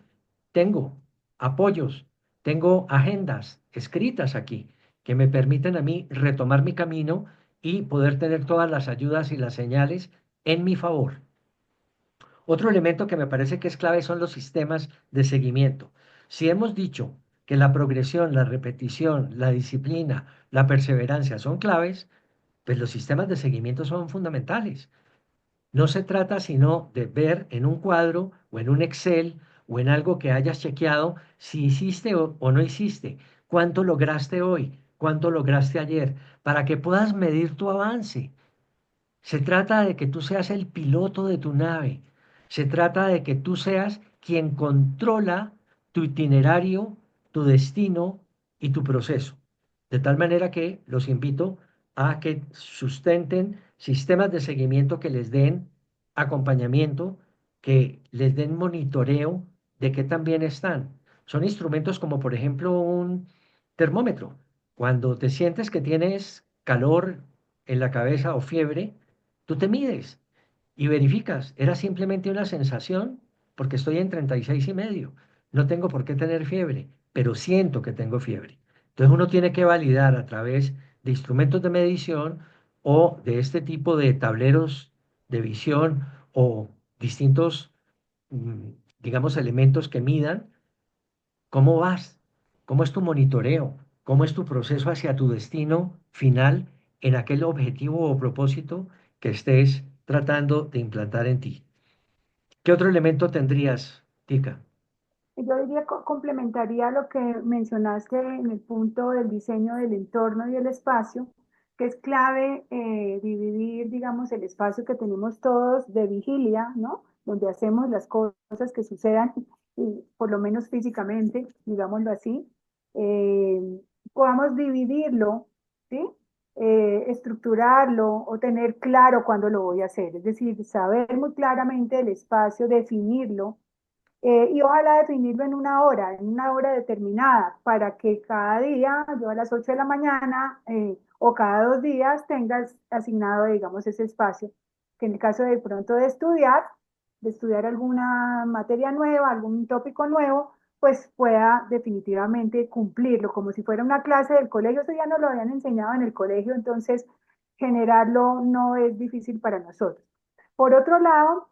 Tengo apoyos, tengo agendas escritas aquí que me permiten a mí retomar mi camino y poder tener todas las ayudas y las señales en mi favor. Otro elemento que me parece que es clave son los sistemas de seguimiento. Si hemos dicho que la progresión, la repetición, la disciplina, la perseverancia son claves, pues los sistemas de seguimiento son fundamentales. No se trata sino de ver en un cuadro o en un Excel o en algo que hayas chequeado si hiciste o no hiciste, cuánto lograste hoy, cuánto lograste ayer, para que puedas medir tu avance. Se trata de que tú seas el piloto de tu nave. Se trata de que tú seas quien controla tu itinerario, tu destino y tu proceso. De tal manera que los invito a que sustenten sistemas de seguimiento que les den acompañamiento, que les den monitoreo de qué tan bien están. Son instrumentos como por ejemplo un termómetro. Cuando te sientes que tienes calor en la cabeza o fiebre, tú te mides y verificas. Era simplemente una sensación porque estoy en 36,5. No tengo por qué tener fiebre, pero siento que tengo fiebre. Entonces uno tiene que validar a través de instrumentos de medición o de este tipo de tableros de visión o distintos, mm, digamos, elementos que midan cómo vas, cómo es tu monitoreo, cómo es tu proceso hacia tu destino final en aquel objetivo o propósito que estés tratando de implantar en ti. ¿Qué otro elemento tendrías, Tica? Yo diría, complementaría lo que mencionaste en el punto del diseño del entorno y el espacio, que es clave dividir, digamos, el espacio que tenemos todos de vigilia, ¿no? Donde hacemos las cosas que sucedan, y por lo menos físicamente, digámoslo así, eh, podamos dividirlo, ¿sí? Estructurarlo o tener claro cuándo lo voy a hacer, es decir, saber muy claramente el espacio, definirlo y ojalá definirlo en una hora determinada, para que cada día, yo a las 8 de la mañana o cada 2 días tengas asignado, digamos, ese espacio, que en el caso de pronto de estudiar alguna materia nueva, algún tópico nuevo, pues pueda definitivamente cumplirlo, como si fuera una clase del colegio. Eso ya nos lo habían enseñado en el colegio, entonces generarlo no es difícil para nosotros. Por otro lado,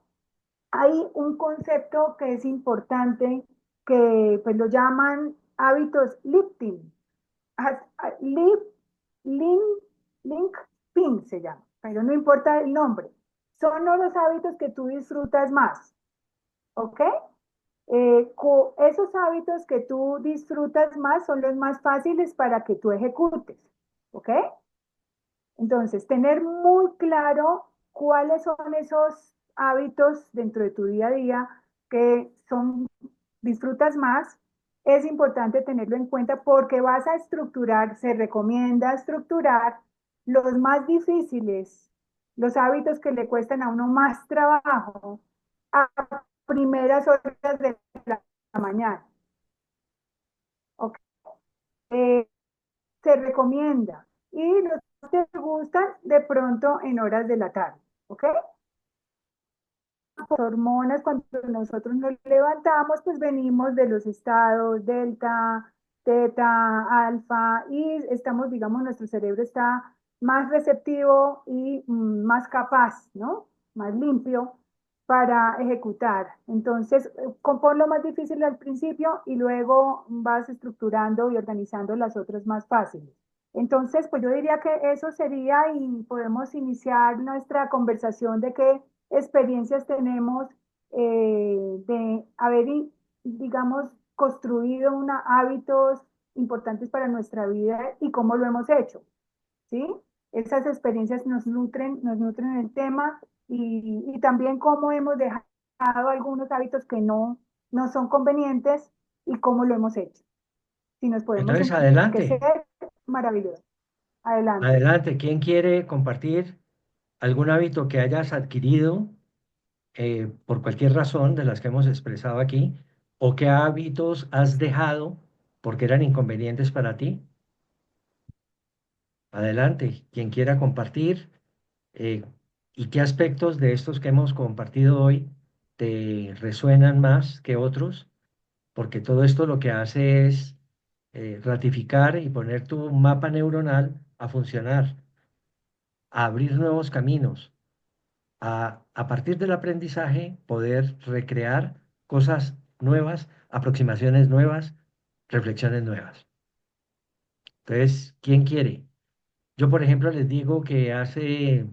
hay un concepto que es importante que pues lo llaman hábitos lifting. Lift, link, link, pin se llama, pero no importa el nombre. Son los hábitos que tú disfrutas más, ¿ok? Esos hábitos que tú disfrutas más son los más fáciles para que tú ejecutes, ¿ok? Entonces, tener muy claro cuáles son esos hábitos dentro de tu día a día que son, disfrutas más, es importante tenerlo en cuenta porque vas a estructurar, se recomienda estructurar los más difíciles, los hábitos que le cuestan a uno más trabajo a primeras horas de la mañana. ¿Ok? Eh, Se recomienda. Y los que te gustan de pronto en horas de la tarde, ¿ok? Las hormonas, cuando nosotros nos levantamos, pues venimos de los estados delta, teta, alfa, y estamos, digamos, nuestro cerebro está más receptivo y más capaz, ¿no? Más limpio para ejecutar. Entonces, compon lo más difícil al principio y luego vas estructurando y organizando las otras más fáciles. Entonces, pues yo diría que eso sería y podemos iniciar nuestra conversación de qué experiencias tenemos de haber, digamos, construido hábitos importantes para nuestra vida y cómo lo hemos hecho, ¿sí? Esas experiencias nos nutren el tema y también cómo hemos dejado algunos hábitos que no son convenientes y cómo lo hemos hecho. Si nos podemos Entonces, enriquecer, adelante, maravilloso. Adelante. adelante. ¿Quién quiere compartir algún hábito que hayas adquirido por cualquier razón de las que hemos expresado aquí, o qué hábitos has dejado porque eran inconvenientes para ti? Adelante, quien quiera compartir, eh, y qué aspectos de estos que hemos compartido hoy te resuenan más que otros, porque todo esto lo que hace es ratificar y poner tu mapa neuronal a funcionar, a abrir nuevos caminos, a partir del aprendizaje poder recrear cosas nuevas, aproximaciones nuevas, reflexiones nuevas. Entonces, ¿quién quiere? Yo, por ejemplo, les digo que hace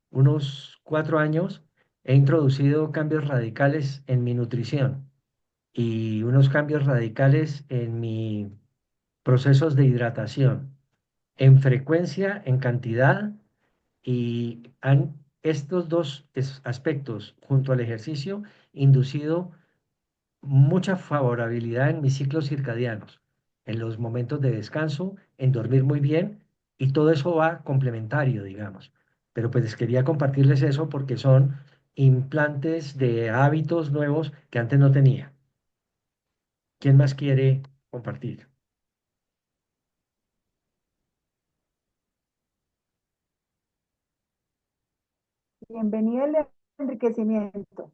unos 4 años he introducido cambios radicales en mi nutrición. y unos cambios radicales en mi procesos de hidratación, en frecuencia, en cantidad, y han estos dos aspectos junto al ejercicio inducido mucha favorabilidad en mis ciclos circadianos, en los momentos de descanso, en dormir muy bien, y todo eso va complementario, digamos. Pero pues les quería compartirles eso porque son implantes de hábitos nuevos que antes no tenía. ¿Quién más quiere compartir? Bienvenido al enriquecimiento.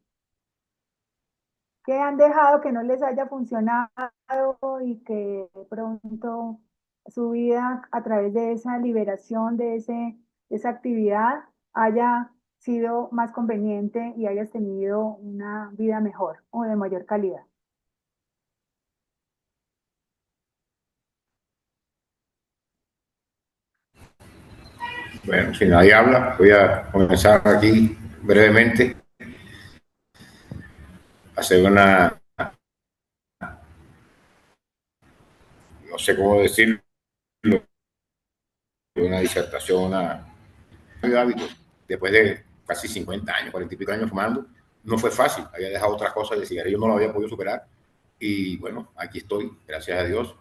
¿Qué han dejado que no les haya funcionado y que de pronto su vida a través de esa liberación, de esa actividad, haya sido más conveniente y hayas tenido una vida mejor o de mayor calidad? Bueno, si nadie habla, voy a comenzar aquí brevemente a hacer no sé cómo decirlo, una disertación, de hábitos. Después de casi 50 años, 40 y pico años fumando, no fue fácil. Había dejado otras cosas, de cigarrillo no lo había podido superar. Y bueno, aquí estoy, gracias a Dios.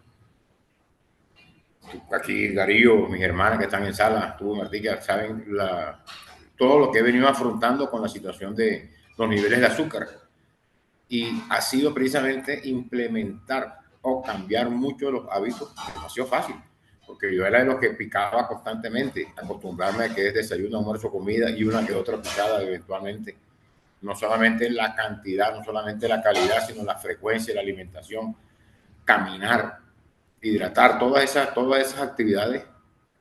Aquí Darío, mis hermanas que están en sala, tú, Martica, saben todo lo que he venido afrontando con la situación de los niveles de azúcar. Y ha sido precisamente implementar o cambiar mucho los hábitos. No ha sido fácil, porque yo era de los que picaba constantemente, acostumbrarme a que es desayuno, almuerzo, comida y una que otra picada eventualmente. No solamente la cantidad, no solamente la calidad, sino la frecuencia, la alimentación, caminar, hidratar, todas esas actividades,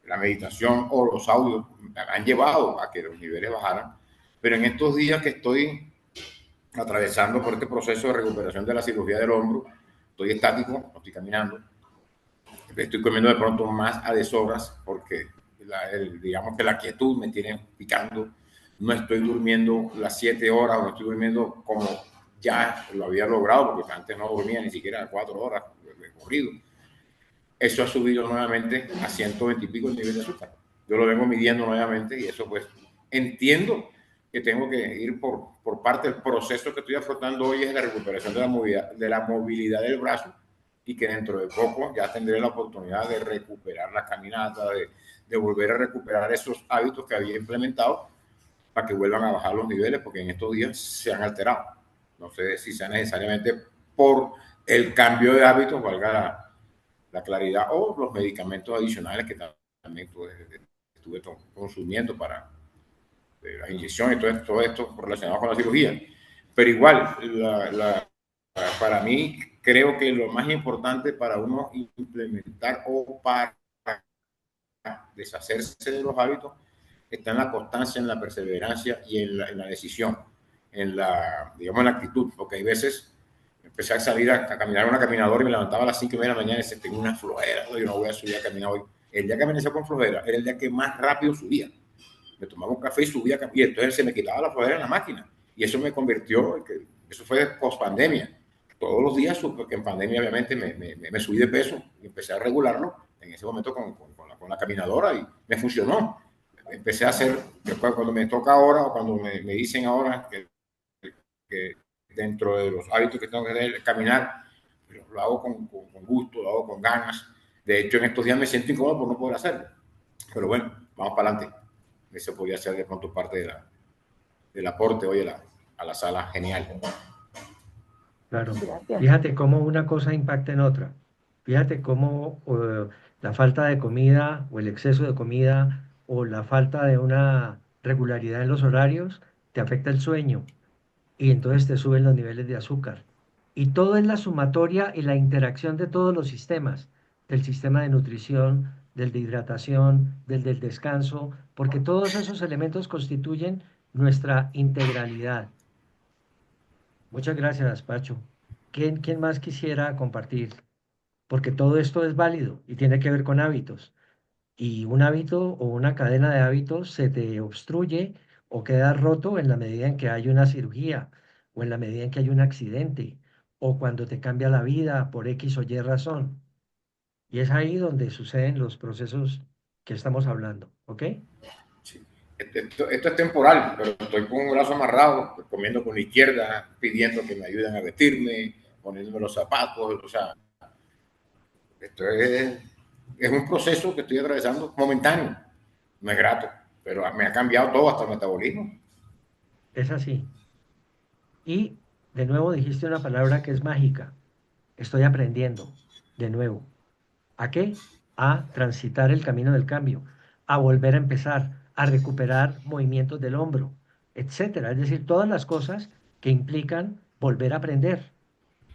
la meditación o los audios, han llevado a que los niveles bajaran. Pero en estos días que estoy atravesando por este proceso de recuperación de la cirugía del hombro, estoy estático, no estoy caminando, estoy comiendo de pronto más a deshoras porque digamos que la quietud me tiene picando, no estoy durmiendo las 7 horas, no estoy durmiendo como ya lo había logrado, porque antes no dormía ni siquiera 4 horas de corrido. Eso ha subido nuevamente a 120 y pico el nivel de azúcar. Yo lo vengo midiendo nuevamente y eso pues entiendo que tengo que ir por parte del proceso que estoy afrontando hoy es la recuperación de la movilidad del brazo y que dentro de poco ya tendré la oportunidad de recuperar la caminata, de volver a recuperar esos hábitos que había implementado para que vuelvan a bajar los niveles porque en estos días se han alterado. No sé si sea necesariamente por el cambio de hábitos, valga la claridad, o los medicamentos adicionales que también estuve consumiendo para la inyección y todo esto relacionado con la cirugía. Pero igual, para mí, creo que lo más importante para uno implementar o para deshacerse de los hábitos está en la constancia, en la perseverancia y en la decisión, digamos, en la actitud, porque hay veces empecé a salir a caminar una caminadora y me levantaba a las 5:30 de la mañana y decía, tengo una flojera, yo no voy a subir a caminar hoy. El día que amaneció con flojera era el día que más rápido subía. Me tomaba un café y subía, y entonces se me quitaba la flojera en la máquina. Y eso me convirtió, eso fue post pandemia. Todos los días, porque en pandemia obviamente me subí de peso y empecé a regularlo en ese momento con la caminadora y me funcionó. Empecé a hacer, después cuando me toca ahora o cuando me dicen ahora que dentro de los hábitos que tengo que tener, caminar, lo hago con gusto, lo hago con ganas. De hecho, en estos días me siento incómodo por no poder hacerlo. Pero bueno, vamos para adelante. Eso podría ser de pronto parte del aporte hoy a la sala. Genial. Claro, Gracias. fíjate cómo una cosa impacta en otra. Fíjate cómo la falta de comida o el exceso de comida o la falta de una regularidad en los horarios te afecta el sueño y entonces te suben los niveles de azúcar. Y todo es la sumatoria y la interacción de todos los sistemas, del sistema de nutrición, del de hidratación, del descanso, porque todos esos elementos constituyen nuestra integralidad. Muchas gracias, Pacho. ¿Quién más quisiera compartir? Porque todo esto es válido y tiene que ver con hábitos. Y un hábito o una cadena de hábitos se te obstruye o queda roto en la medida en que hay una cirugía o en la medida en que hay un accidente o cuando te cambia la vida por X o Y razón. Y es ahí donde suceden los procesos que estamos hablando, ¿ok? Sí. Esto es temporal, pero estoy con un brazo amarrado, comiendo con la izquierda, pidiendo que me ayuden a vestirme, poniéndome los zapatos, o sea, esto es un proceso que estoy atravesando momentáneo, no es grato, pero me ha cambiado todo, hasta el metabolismo. Es así. Y de nuevo dijiste una palabra que es mágica. Estoy aprendiendo, de nuevo. ¿A qué? A transitar el camino del cambio, a volver a empezar, a recuperar movimientos del hombro, etcétera. Es decir, todas las cosas que implican volver a aprender,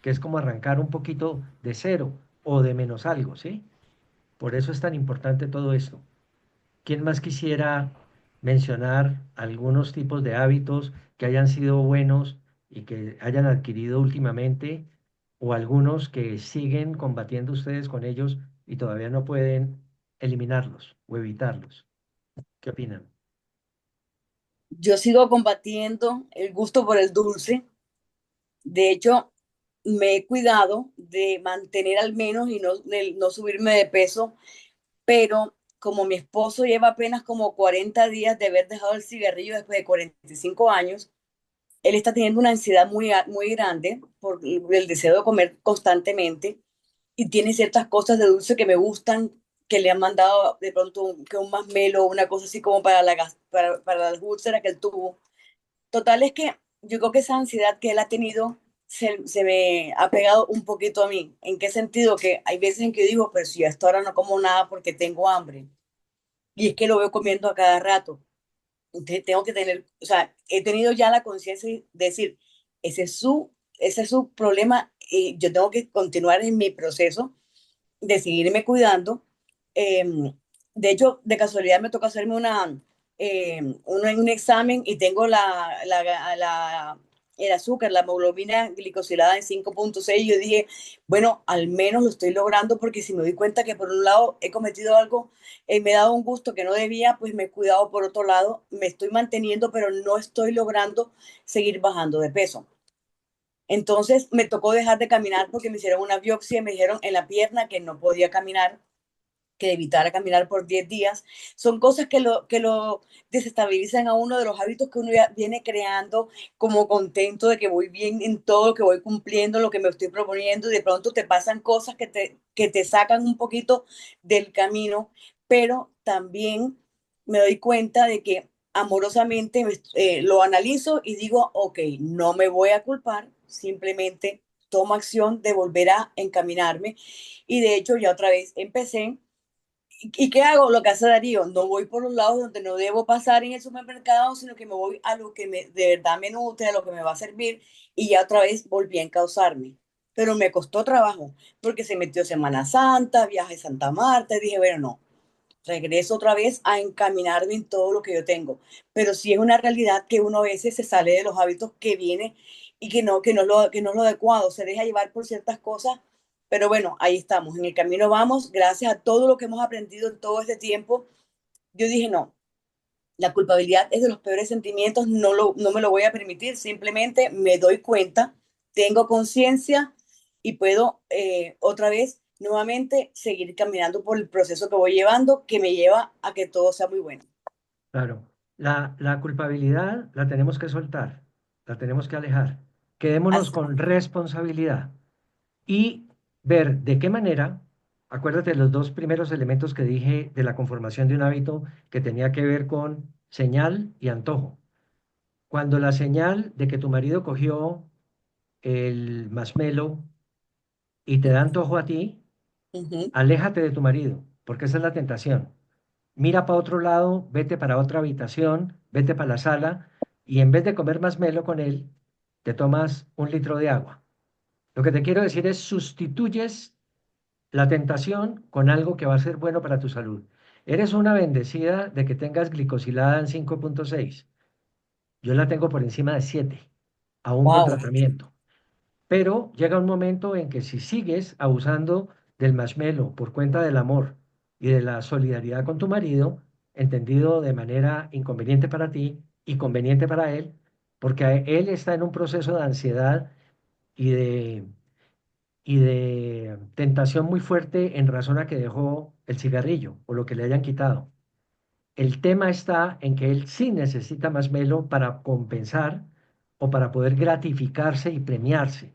que es como arrancar un poquito de cero o de menos algo, ¿sí? Por eso es tan importante todo esto. ¿Quién más quisiera mencionar algunos tipos de hábitos que hayan sido buenos y que hayan adquirido últimamente, o algunos que siguen combatiendo ustedes con ellos y todavía no pueden eliminarlos o evitarlos? ¿Qué opinan? Yo sigo combatiendo el gusto por el dulce. De hecho, me he cuidado de mantener al menos y no subirme de peso, pero como mi esposo lleva apenas como 40 días de haber dejado el cigarrillo después de 45 años, él está teniendo una ansiedad muy grande por el deseo de comer constantemente y tiene ciertas cosas de dulce que me gustan, que le han mandado de pronto que un masmelo o una cosa así como para las úlceras que él tuvo. Total es que yo creo que esa ansiedad que él ha tenido se me ha pegado un poquito a mí. ¿En qué sentido? Que hay veces en que yo digo, pero si yo hasta ahora no como nada porque tengo hambre. Y es que lo veo comiendo a cada rato. Entonces tengo que tener, o sea, he tenido ya la conciencia de decir, ese es su problema y yo tengo que continuar en mi proceso de seguirme cuidando. Eh, de hecho, de casualidad me toca hacerme un examen y tengo el azúcar, la hemoglobina glicosilada en 5.6. Yo dije, bueno, al menos lo estoy logrando porque si me doy cuenta que por un lado he cometido algo, me he dado un gusto que no debía, pues me he cuidado por otro lado, me estoy manteniendo, pero no estoy logrando seguir bajando de peso. Entonces me tocó dejar de caminar porque me hicieron una biopsia y me dijeron en la pierna que no podía caminar, que evitara caminar por 10 días. Son cosas que lo desestabilizan a uno de los hábitos que uno ya viene creando, como contento de que voy bien en todo, que voy cumpliendo lo que me estoy proponiendo y de pronto te pasan cosas que te sacan un poquito del camino, pero también me doy cuenta de que amorosamente lo analizo y digo, ok, no me voy a culpar, simplemente tomo acción de volver a encaminarme y de hecho ya otra vez empecé. ¿Y qué hago? Lo que hace Darío, no voy por los lados donde no debo pasar en el supermercado, sino que me voy a lo que de verdad me nutre, a lo que me va a servir, y ya otra vez volví a encauzarme. Pero me costó trabajo, porque se metió Semana Santa, viaje a Santa Marta, y dije, bueno, no, regreso otra vez a encaminarme en todo lo que yo tengo. Pero sí es una realidad que uno a veces se sale de los hábitos que viene y que no es lo adecuado, se deja llevar por ciertas cosas, pero bueno, ahí estamos, en el camino vamos, gracias a todo lo que hemos aprendido en todo este tiempo. Yo dije, no, la culpabilidad es de los peores sentimientos, no me lo voy a permitir, simplemente me doy cuenta, tengo conciencia y puedo otra vez, nuevamente, seguir caminando por el proceso que voy llevando, que me lleva a que todo sea muy bueno. Claro, la culpabilidad la tenemos que soltar, la tenemos que alejar. Quedémonos Así, con responsabilidad y ver de qué manera, acuérdate de los dos primeros elementos que dije de la conformación de un hábito que tenía que ver con señal y antojo. Cuando la señal de que tu marido cogió el masmelo y te da antojo a ti, uh-huh. aléjate de tu marido, porque esa es la tentación. Mira para otro lado, vete para otra habitación, vete para la sala y en vez de comer masmelo con él, te tomas un litro de agua. Lo que te quiero decir es sustituyes la tentación con algo que va a ser bueno para tu salud. Eres una bendecida de que tengas glicosilada en 5.6. Yo la tengo por encima de 7, aún con Wow. tratamiento. Pero llega un momento en que si sigues abusando del marshmallow por cuenta del amor y de la solidaridad con tu marido, entendido de manera inconveniente para ti y conveniente para él, porque él está en un proceso de ansiedad y de y de tentación muy fuerte en razón a que dejó el cigarrillo o lo que le hayan quitado. El tema está en que él sí necesita más melo para compensar o para poder gratificarse y premiarse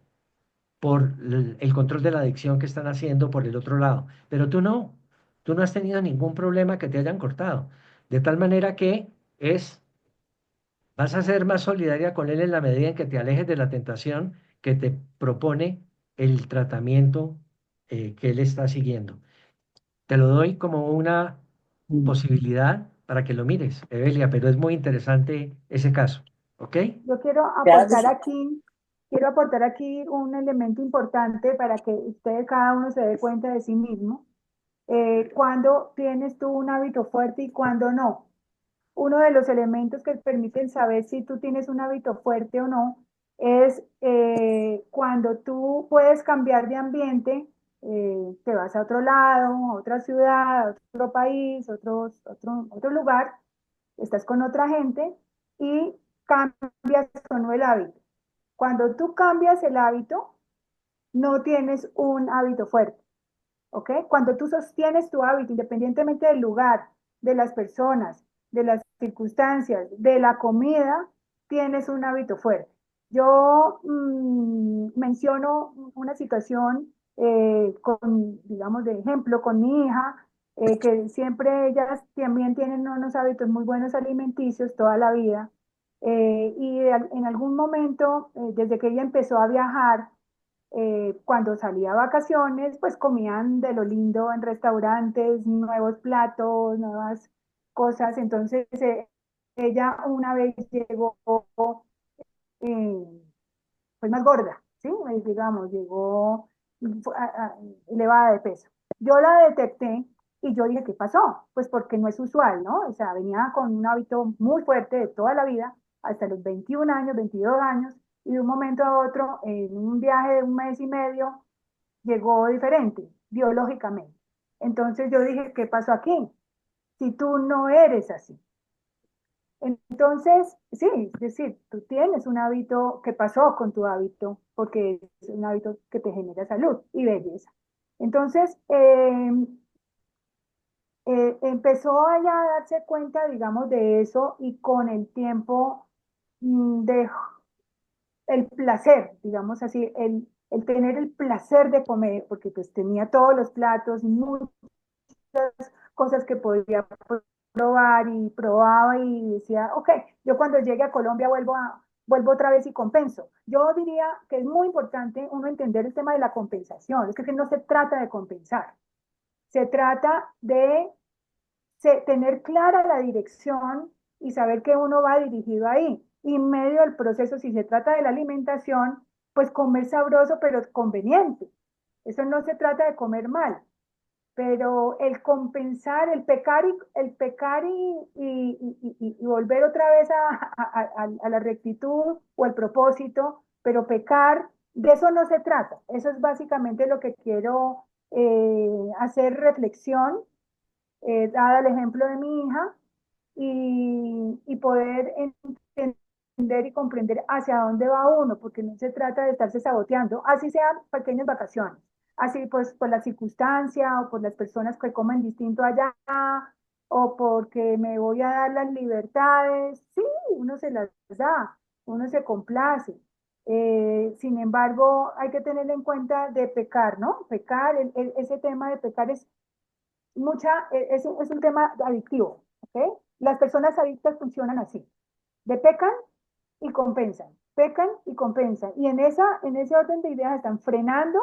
por el control de la adicción que están haciendo por el otro lado. Pero tú no has tenido ningún problema que te hayan cortado. De tal manera que vas a ser más solidaria con él en la medida en que te alejes de la tentación que te propone el tratamiento que él está siguiendo. Te lo doy como una posibilidad para que lo mires, Evelia, pero es muy interesante ese caso, ¿ok? Yo Claro que sí. quiero aportar aquí un elemento importante para que ustedes cada uno se dé cuenta de sí mismo. Cuando tienes tú un hábito fuerte y cuando no. Uno de los elementos que permiten saber si tú tienes un hábito fuerte o no es cuando tú puedes cambiar de ambiente, te vas a otro lado, a otra ciudad, a otro país, otro lugar, estás con otra gente y cambias o no el hábito. Cuando tú cambias el hábito, no tienes un hábito fuerte. ¿Ok? Cuando tú sostienes tu hábito, independientemente del lugar, de las personas, de las circunstancias, de la comida, tienes un hábito fuerte. Yo menciono una situación digamos, de ejemplo, con mi hija, que siempre ellas también tienen unos hábitos muy buenos alimenticios toda la vida. En algún momento, desde que ella empezó a viajar, cuando salía a vacaciones, pues comían de lo lindo en restaurantes, nuevos platos, nuevas cosas. Entonces, ella una vez llegó eh, pues más gorda, ¿sí? Digamos, llegó elevada de peso. Yo la detecté y yo dije, ¿qué pasó? Pues porque no es usual, ¿no? O sea, venía con un hábito muy fuerte de toda la vida, hasta los 21 años, 22 años, y de un momento a otro, en un viaje de un mes y medio, llegó diferente, biológicamente. Entonces yo dije, ¿qué pasó aquí? Si tú no eres así. Entonces, sí, es decir, tú tienes un hábito que pasó con tu hábito, porque es un hábito que te genera salud y belleza. Entonces, empezó ella a darse cuenta, digamos, de eso y con el tiempo de el placer, digamos así, el tener el placer de comer, porque pues tenía todos los platos, muchas cosas que podía probar y probaba y decía, ok, yo cuando llegue a Colombia vuelvo otra vez y compenso. Yo diría que es muy importante uno entender el tema de la compensación, es que no se trata de compensar, se trata de tener clara la dirección y saber que uno va dirigido ahí. Y en medio del proceso, si se trata de la alimentación, pues comer sabroso pero conveniente. Eso no se trata de comer mal, pero el compensar, el pecar y volver otra vez a la rectitud o al propósito, pero pecar, de eso no se trata. Eso es básicamente lo que quiero hacer reflexión, dada el ejemplo de mi hija, y poder entender y comprender hacia dónde va uno, porque no se trata de estarse saboteando, así sean pequeñas vacaciones, así pues por la circunstancia o por las personas que comen distinto allá, o porque me voy a dar las libertades, sí, uno se las da, uno se complace. Sin embargo, hay que tener en cuenta de pecar, ¿no? Pecar, ese tema de pecar es un tema adictivo, ¿ok? Las personas adictas funcionan así, de pecan y compensan, y en ese orden de ideas están frenando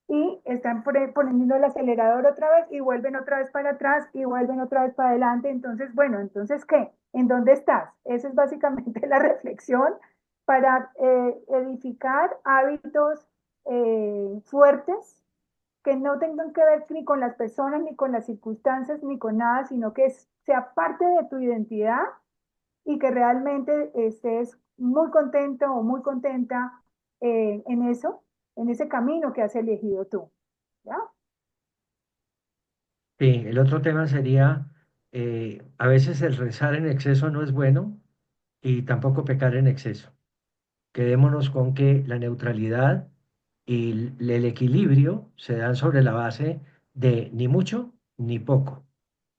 y están poniendo el acelerador otra vez y vuelven otra vez para atrás y vuelven otra vez para adelante. Entonces, bueno, entonces, ¿qué? ¿En dónde estás? Esa es básicamente la reflexión para edificar hábitos fuertes que no tengan que ver ni con las personas, ni con las circunstancias, ni con nada, sino que sea parte de tu identidad y que realmente estés muy contento o muy contenta en eso, en ese camino que has elegido tú. ¿Ya? Sí, el otro tema sería, a veces el rezar en exceso no es bueno y tampoco pecar en exceso. Quedémonos con que la neutralidad y el equilibrio se da sobre la base de ni mucho ni poco,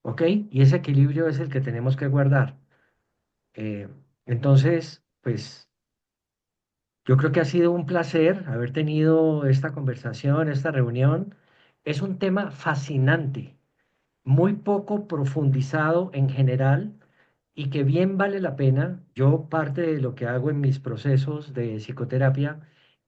¿ok? Y ese equilibrio es el que tenemos que guardar. Eh, entonces, pues yo creo que ha sido un placer haber tenido esta conversación, esta reunión. Es un tema fascinante, muy poco profundizado en general y que bien vale la pena. Yo parte de lo que hago en mis procesos de psicoterapia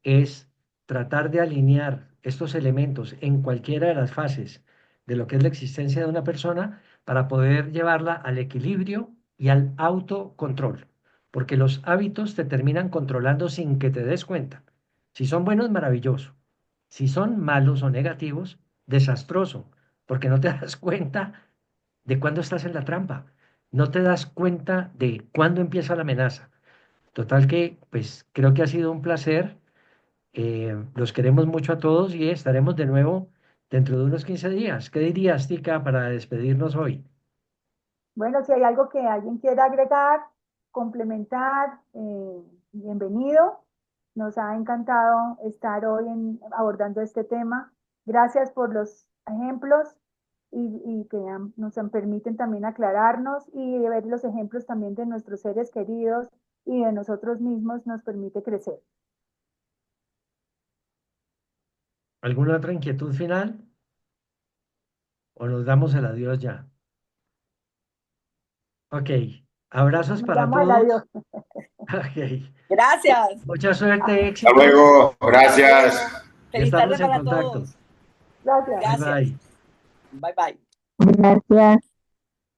es tratar de alinear estos elementos en cualquiera de las fases de lo que es la existencia de una persona para poder llevarla al equilibrio y al autocontrol, porque los hábitos te terminan controlando sin que te des cuenta. Si son buenos, maravilloso. Si son malos o negativos, desastroso, porque no te das cuenta de cuándo estás en la trampa. No te das cuenta de cuándo empieza la amenaza. Total que, pues creo que ha sido un placer. Los queremos mucho a todos y estaremos de nuevo dentro de unos 15 días. ¿Qué dirías, Tica, para despedirnos hoy? Bueno, si hay algo que alguien quiera agregar, complementar, bienvenido. Nos ha encantado estar hoy abordando este tema. Gracias por los ejemplos y que permiten también aclararnos y ver los ejemplos también de nuestros seres queridos y de nosotros mismos nos permite crecer. ¿Alguna otra inquietud final? ¿O nos damos el adiós ya? Ok, abrazos Nos para damos el adiós. todos. Ok, Gracias. mucha suerte, Hasta éxitos. luego, gracias. Y Feliz estamos tarde en para contacto. todos. Gracias. Bye Gracias. bye. Bye bye. Gracias.